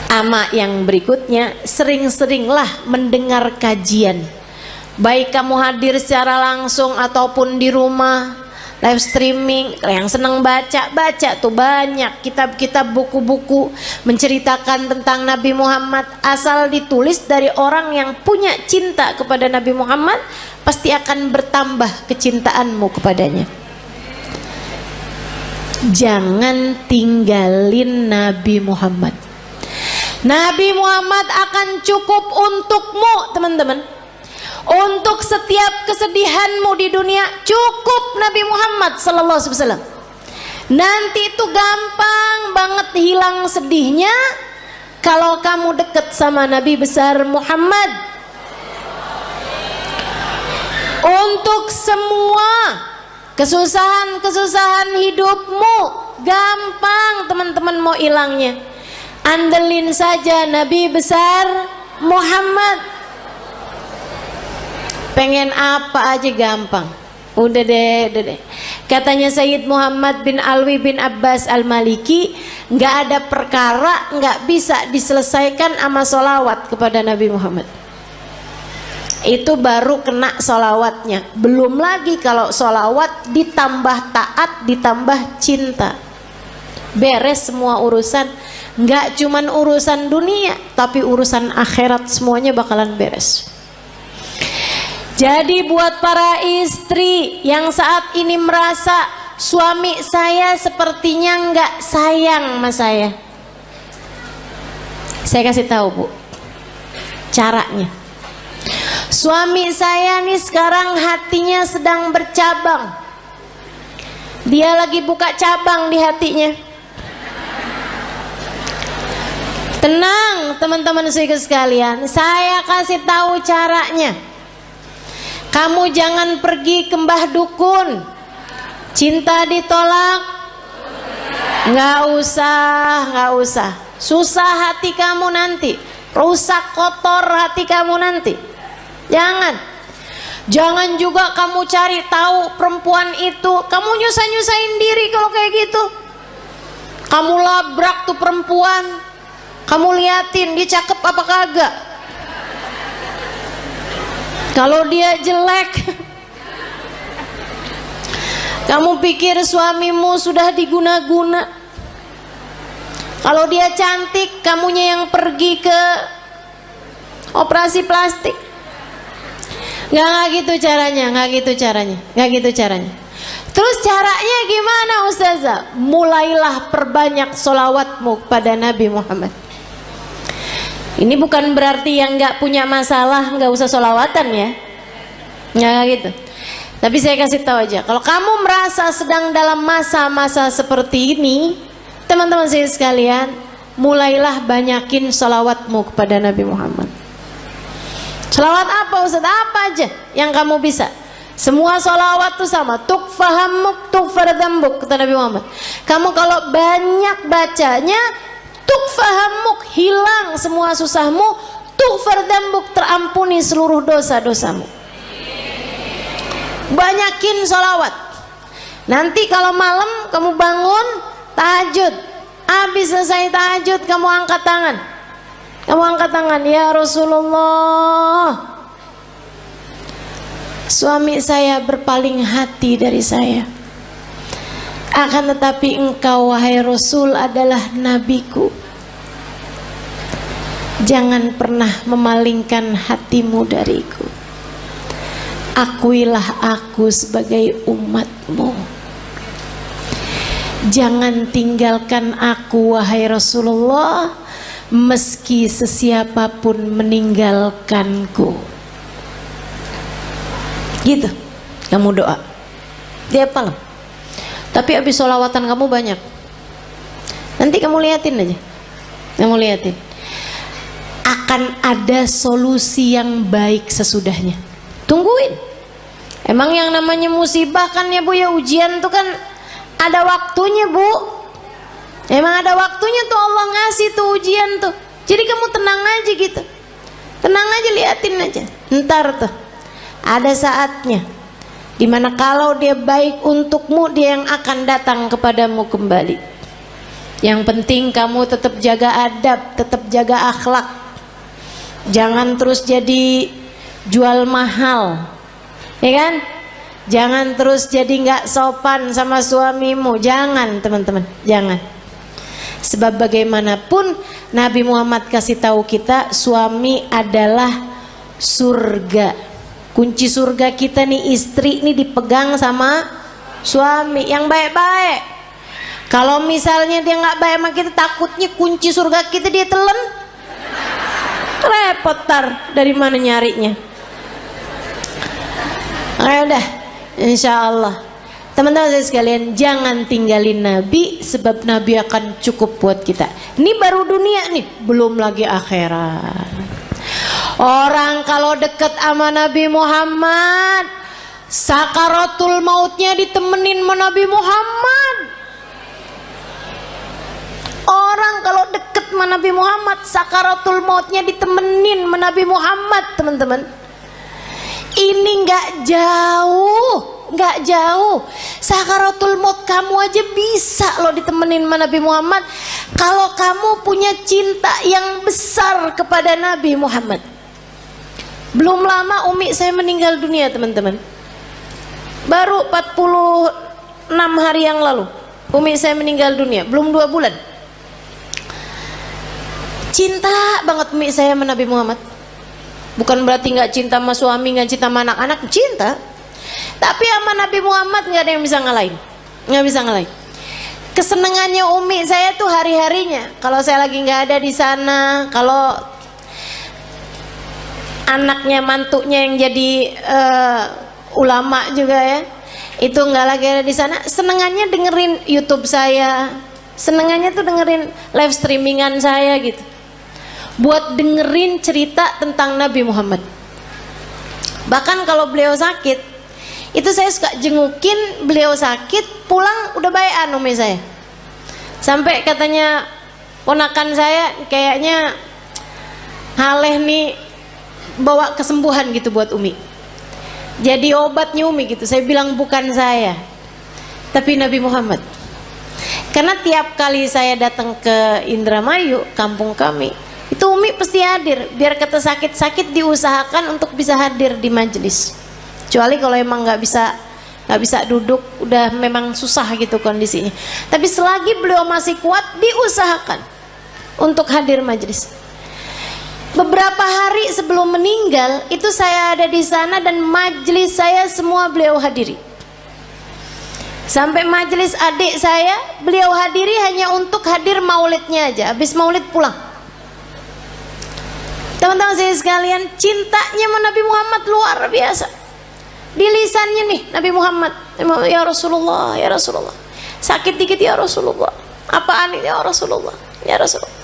Ama yang berikutnya, sering-seringlah mendengar kajian. Baik kamu hadir secara langsung ataupun di rumah, live streaming. Yang senang baca tuh banyak kitab-kitab, buku-buku menceritakan tentang Nabi Muhammad. Asal ditulis dari orang yang punya cinta kepada Nabi Muhammad, pasti akan bertambah kecintaanmu kepadanya. Jangan tinggalin Nabi Muhammad. Nabi Muhammad akan cukup untukmu, teman-teman. Untuk setiap kesedihanmu di dunia, cukup Nabi Muhammad sallallahu alaihi wasallam. Nanti itu gampang banget hilang sedihnya kalau kamu dekat sama Nabi besar Muhammad. Untuk semua kesusahan-kesusahan hidupmu, gampang teman-teman mau hilangnya. Andelin saja Nabi besar Muhammad. Pengen apa aja gampang. Udah deh. Katanya Sayyid Muhammad bin Alwi bin Abbas Al-Maliki, nggak ada perkara nggak bisa diselesaikan sama sholawat kepada Nabi Muhammad. Itu baru kena sholawatnya. Belum lagi kalau sholawat ditambah taat, ditambah cinta, beres semua urusan. Nggak cuman urusan dunia, tapi urusan akhirat semuanya bakalan beres. Jadi buat para istri yang saat ini merasa suami saya sepertinya nggak sayang sama saya kasih tahu, Bu, caranya. Suami saya nih sekarang hatinya sedang bercabang. Dia lagi buka cabang di hatinya. Tenang teman-teman sekalian, saya kasih tahu caranya. Kamu jangan pergi ke mbah dukun. Cinta ditolak, nggak usah. Susah hati kamu nanti, rusak kotor hati kamu nanti. Jangan juga kamu cari tahu perempuan itu. Kamu nyusahin diri kalau kayak gitu. Kamu labrak tuh perempuan, kamu liatin dia cakep apa kagak. Kalau dia jelek, kamu pikir suamimu sudah diguna-guna. Kalau dia cantik, kamunya yang pergi ke operasi plastik. Nggak gitu caranya. Terus caranya gimana Ustazah? Mulailah perbanyak sholawatmu kepada Nabi Muhammad. Ini bukan berarti yang nggak punya masalah nggak usah sholawatan ya, nggak gitu. Tapi saya kasih tahu aja, kalau kamu merasa sedang dalam masa-masa seperti ini, teman-teman saya sekalian, mulailah banyakin sholawatmu kepada Nabi Muhammad. Sholawat apa Ustaz? Apa aja yang kamu bisa. Semua sholawat itu sama. Tukfahamuk tukfardambuk, kata Nabi Muhammad. Kamu kalau banyak bacanya, tukfahamuk, hilang semua susahmu, tukfardambuk, terampuni seluruh dosa-dosamu. Banyakin sholawat. Nanti kalau malam kamu bangun tahajud, habis selesai tahajud kamu angkat tangan. Ya Rasulullah, suami saya berpaling hati dari saya. Akan tetapi engkau wahai Rasul adalah nabiku. Jangan pernah memalingkan hatimu dariku. Akuilah aku sebagai umatmu. Jangan tinggalkan aku wahai Rasulullah, meski sesiapapun meninggalkanku. Gitu kamu doa. Dia apa? Tapi habis sholawatan kamu banyak. Nanti kamu liatin aja. Akan ada solusi yang baik sesudahnya. Tungguin. Emang yang namanya musibah kan ya Bu ya, ujian tuh kan ada waktunya Bu. Emang ada waktunya tuh Allah ngasih tuh ujian tuh. Jadi kamu tenang aja gitu. Tenang aja, liatin aja. Ntar tuh ada saatnya dimana kalau dia baik untukmu, dia yang akan datang kepadamu kembali. Yang penting kamu tetap jaga adab, tetap jaga akhlak. Jangan terus jadi jual mahal, ya kan? Jangan terus jadi nggak sopan sama suamimu. Jangan teman-teman, jangan. Sebab bagaimanapun Nabi Muhammad kasih tahu kita, suami adalah surga. Kunci surga kita nih, istri nih dipegang sama suami yang baik-baik. Kalau misalnya dia nggak baik sama kita, takutnya kunci surga kita dia telan, repot tar dari mana nyarinya. Ayo dah, insya Allah. Teman-teman saya sekalian, jangan tinggalin Nabi, sebab Nabi akan cukup buat kita. Ini baru dunia nih, belum lagi akhirat. Orang kalau deket sama Nabi Muhammad, sakaratul mautnya ditemenin sama Nabi Muhammad. Orang kalau deket sama Nabi Muhammad, sakaratul mautnya ditemenin sama Nabi Muhammad, teman-teman. Ini nggak jauh. Sakaratul maut kamu aja bisa loh ditemenin sama Nabi Muhammad, kalau kamu punya cinta yang besar kepada Nabi Muhammad. Belum lama umi saya meninggal dunia teman-teman. Baru 46 hari yang lalu umi saya meninggal dunia, belum 2 bulan. Cinta banget umi saya sama Nabi Muhammad. Bukan berarti nggak cinta sama suami, nggak cinta sama anak-anak, cinta. Tapi sama Nabi Muhammad nggak ada yang bisa ngalahin, nggak bisa ngalahin. Kesenangannya umi saya tuh hari-harinya. Kalau saya lagi nggak ada di sana, kalau anaknya mantunya yang jadi ulama juga ya, itu nggak lagi ada di sana, senengannya dengerin YouTube saya, senengannya tuh dengerin live streamingan saya gitu, buat dengerin cerita tentang Nabi Muhammad. Bahkan kalau beliau sakit, itu saya suka jengukin beliau sakit, pulang udah baik umi saya. Sampai katanya ponakan saya, kayaknya Haleh nih bawa kesembuhan gitu buat Umi, jadi obatnya Umi gitu. Saya bilang bukan saya, tapi Nabi Muhammad. Karena tiap kali saya datang ke Indramayu, kampung kami, itu Umi pasti hadir. Biar kata sakit-sakit diusahakan untuk bisa hadir di majelis. Kecuali kalau emang nggak bisa duduk, udah memang susah gitu kondisinya. Tapi selagi beliau masih kuat, diusahakan untuk hadir majelis. Beberapa hari sebelum meninggal itu saya ada di sana dan majelis saya semua beliau hadiri. Sampai majelis adik saya beliau hadiri hanya untuk hadir maulidnya aja. Habis maulid pulang. Teman-teman saya sekalian, cintanya sama Nabi Muhammad luar biasa. Di lisannya nih Nabi Muhammad, ya Rasulullah, ya Rasulullah. Sakit dikit ya Rasulullah. Apaan ini ya Rasulullah, ya Rasulullah.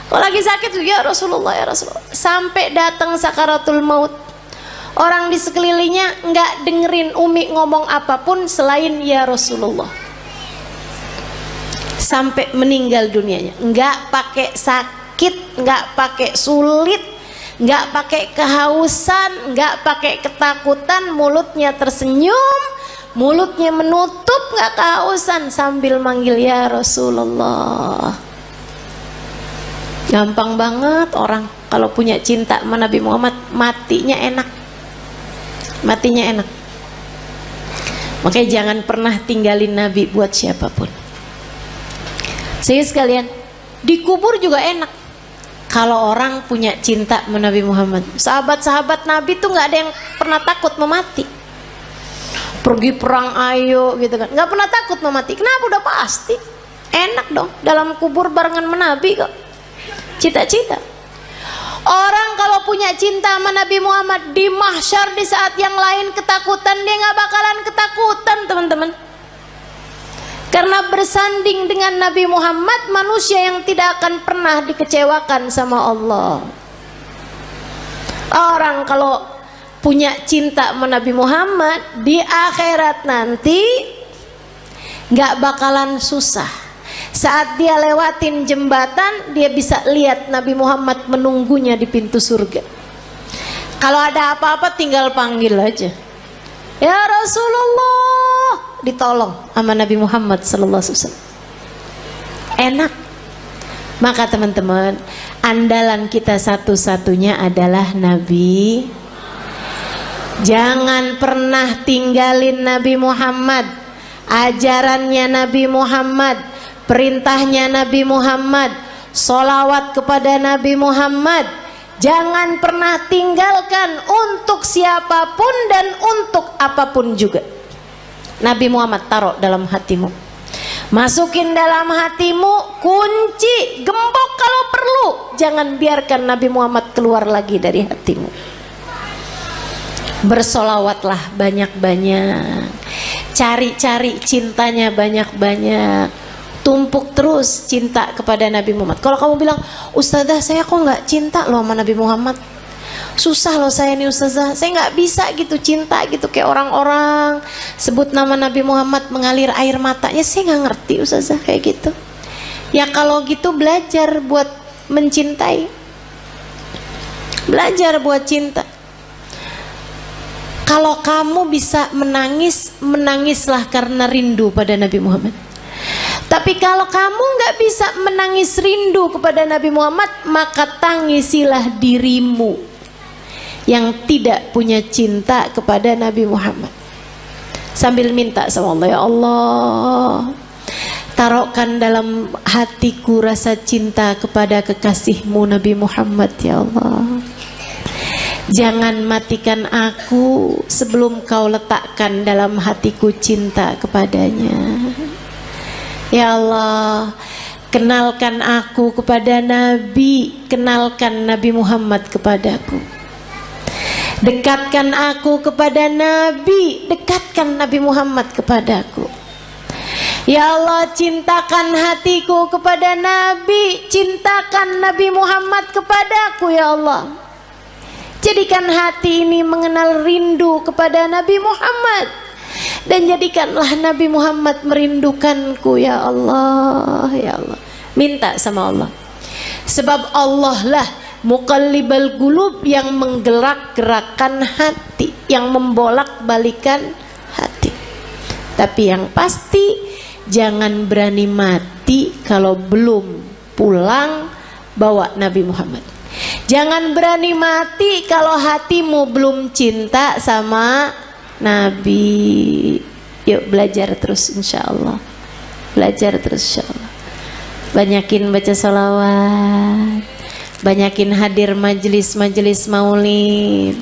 Kalau lagi sakit ya Rasulullah, ya Rasulullah. Sampai datang sakaratul maut, orang di sekelilingnya nggak dengerin Umi ngomong apapun selain ya Rasulullah. Sampai meninggal dunianya, nggak pakai sakit, nggak pakai sulit, nggak pakai kehausan, nggak pakai ketakutan, mulutnya tersenyum, mulutnya menutup, nggak kehausan, sambil manggil ya Rasulullah. Gampang banget orang kalau punya cinta sama Nabi Muhammad, matinya enak. Matinya enak. Makanya jangan pernah tinggalin Nabi buat siapapun. Sehingga sekalian, dikubur juga enak. Kalau orang punya cinta sama Nabi Muhammad. Sahabat-sahabat Nabi tuh nggak ada yang pernah takut mau mati. Pergi perang ayo gitu kan, nggak pernah takut mau mati. Kenapa? Udah pasti enak dong dalam kubur barengan sama Nabi kok. Cita-cita. Orang kalau punya cinta sama Nabi Muhammad, di mahsyar di saat yang lain ketakutan, dia nggak bakalan ketakutan teman-teman. Karena bersanding dengan Nabi Muhammad, manusia yang tidak akan pernah dikecewakan sama Allah. Orang kalau punya cinta sama Nabi Muhammad, di akhirat nanti nggak bakalan susah. Saat dia lewatin jembatan, dia bisa lihat Nabi Muhammad menunggunya di pintu surga. Kalau ada apa-apa tinggal panggil aja, ya Rasulullah, ditolong sama Nabi Muhammad sallallahu alaihi wasallam. Enak. Maka teman-teman, andalan kita satu-satunya adalah Nabi. Jangan pernah tinggalin Nabi Muhammad, ajarannya Nabi Muhammad, perintahnya Nabi Muhammad, sholawat kepada Nabi Muhammad. Jangan pernah tinggalkan untuk siapapun dan untuk apapun juga. Nabi Muhammad taruh dalam hatimu, masukin dalam hatimu, kunci, gembok kalau perlu. Jangan biarkan Nabi Muhammad keluar lagi dari hatimu. Bersolawatlah banyak-banyak, cari-cari cintanya banyak-banyak. Tumpuk terus cinta kepada Nabi Muhammad. Kalau kamu bilang, Ustazah saya kok nggak cinta loh sama Nabi Muhammad, susah loh saya nih Ustazah, saya nggak bisa gitu cinta gitu kayak orang-orang sebut nama Nabi Muhammad mengalir air matanya, saya nggak ngerti Ustazah kayak gitu. Ya kalau gitu belajar buat mencintai, belajar buat cinta. Kalau kamu bisa menangis, menangislah karena rindu pada Nabi Muhammad. Tapi kalau kamu nggak bisa menangis rindu kepada Nabi Muhammad, maka tangisilah dirimu yang tidak punya cinta kepada Nabi Muhammad. Sambil minta sama Allah, ya Allah, taruhkan dalam hatiku rasa cinta kepada kekasihmu Nabi Muhammad, ya Allah. Jangan matikan aku sebelum kau letakkan dalam hatiku cinta kepadanya. Ya Allah, kenalkan aku kepada Nabi, kenalkan Nabi Muhammad kepadaku. Dekatkan aku kepada Nabi, dekatkan Nabi Muhammad kepadaku. Ya Allah, cintakan hatiku kepada Nabi, cintakan Nabi Muhammad kepadaku ya Allah. Jadikan hati ini mengenal rindu kepada Nabi Muhammad, dan jadikanlah Nabi Muhammad merindukanku ya Allah, ya Allah. Minta sama Allah, sebab Allah lah muqallibal qulub, yang menggerak-gerakkan hati, yang membolak-balikan hati. Tapi yang pasti jangan berani mati kalau belum pulang bawa Nabi Muhammad. Jangan berani mati kalau hatimu belum cinta sama Nabi. Yuk belajar terus insyaallah. Belajar terus insyaallah. Banyakin baca salawat, banyakin hadir majelis-majelis maulid,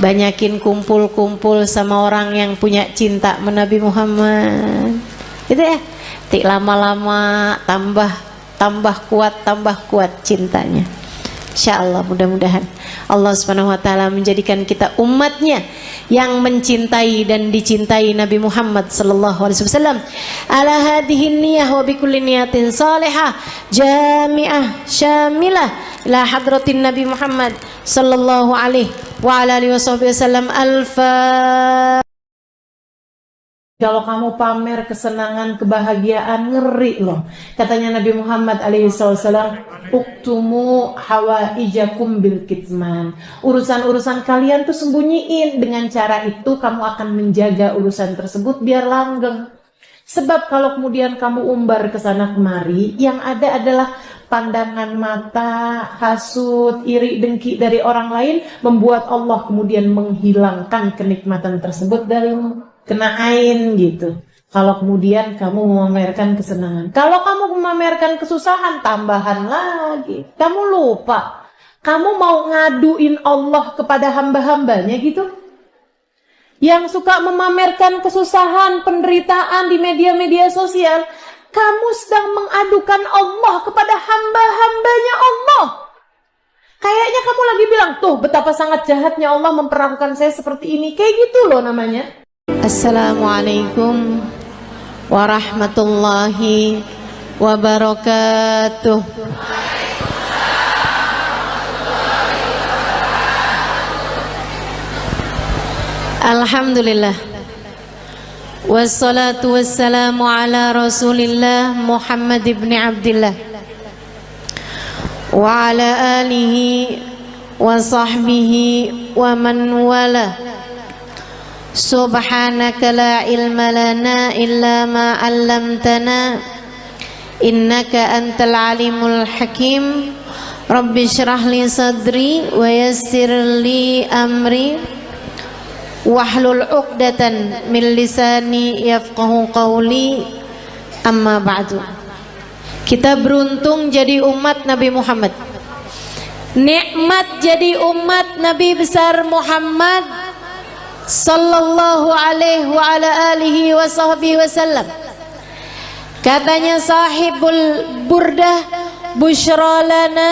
banyakin kumpul-kumpul sama orang yang punya cinta sama Nabi Muhammad. Gitu ya. Tik lama-lama tambah kuat cintanya. Insyaallah, mudah-mudahan Allah Subhanahu wa taala menjadikan kita umatnya yang mencintai dan dicintai Nabi Muhammad sallallahu alaihi wasallam. Ala hadhihi niyyah wa bi kulli niyatin salihah jami'ah syamilah ila hadratin Nabi Muhammad sallallahu alaihi wa ala alihi wasallam. Kalau kamu pamer kesenangan, kebahagiaan, ngeri loh. Katanya Nabi Muhammad SAW, uktumu hawaijakum bil kitman. Urusan-urusan kalian tuh sembunyiin. Dengan cara itu kamu akan menjaga urusan tersebut biar langgeng. Sebab kalau kemudian kamu umbar ke sana kemari, yang ada adalah pandangan mata, hasud, iri, dengki dari orang lain, membuat Allah kemudian menghilangkan kenikmatan tersebut darimu. Kena ain gitu. Kalau kemudian kamu memamerkan kesenangan, kalau kamu memamerkan kesusahan, tambahan lagi. Kamu lupa, kamu mau ngaduin Allah kepada hamba-hambanya gitu. Yang suka memamerkan kesusahan, penderitaan di media-media sosial, kamu sedang mengadukan Allah kepada hamba-hambanya Allah. Kayaknya kamu lagi bilang, tuh betapa sangat jahatnya Allah memperlakukan saya seperti ini. Kayak gitu loh namanya. Assalamualaikum warahmatullahi wabarakatuh. Alhamdulillah, wassalatu wassalamu ala Rasulillah Muhammad ibn Abdillah wa ala alihi wa sahbihi wa man wala. Subhanaka la ilma lana illa ma 'allamtana innaka antal alimul hakim. Rabbi shrah li sadri wa yassir li amri wahlul 'uqdatan min lisani yafqahu qawli. Amma ba'du. Kita beruntung jadi umat Nabi Muhammad. Nikmat jadi umat Nabi besar Muhammad sallallahu alaihi wa ala alihi wa sahbihi wasallam. Katanya sahibul burdah, busyra lana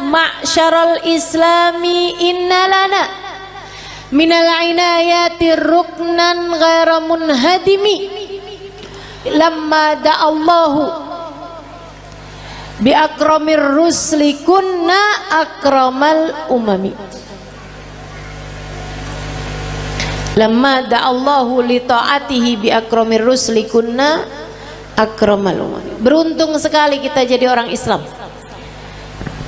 ma'syaral islami inna lana minal inayati ruknan ghaira munhadimi lamma da'allahu bi akramir rusli kunna akramal umami. Lamma da'allahu li ta'atihi bi akramir rusli kunna akramal umami. Beruntung sekali kita jadi orang Islam,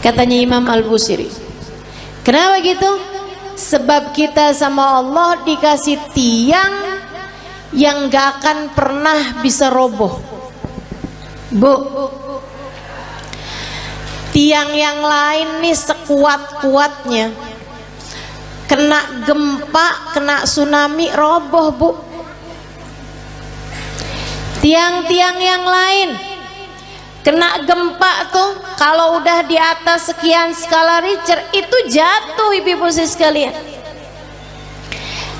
katanya Imam Al-Busiri. Kenapa gitu? Sebab kita sama Allah dikasih tiang yang gak akan pernah bisa roboh. Bu, tiang yang lain nih sekuat-kuatnya, kena gempa, kena tsunami, roboh bu. Tiang-tiang yang lain kena gempa tuh, kalau udah di atas sekian skala Richter itu jatuh ibu-ibu sekalian.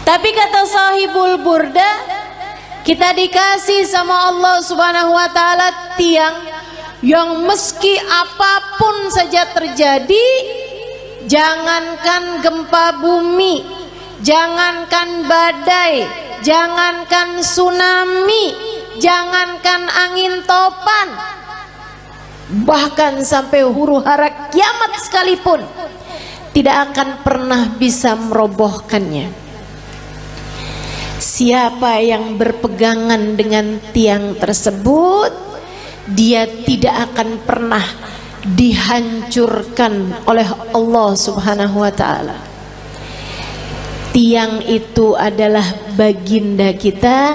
Tapi kata sahibul burda, kita dikasih sama Allah Subhanahu wa taala tiang yang meski apapun saja terjadi, jangankan gempa bumi, jangankan badai, jangankan tsunami, jangankan angin topan, bahkan sampai huru-hara kiamat sekalipun tidak akan pernah bisa merobohkannya. Siapa yang berpegangan dengan tiang tersebut, dia tidak akan pernah dihancurkan oleh Allah Subhanahu wa ta'ala. Tiang itu adalah baginda kita,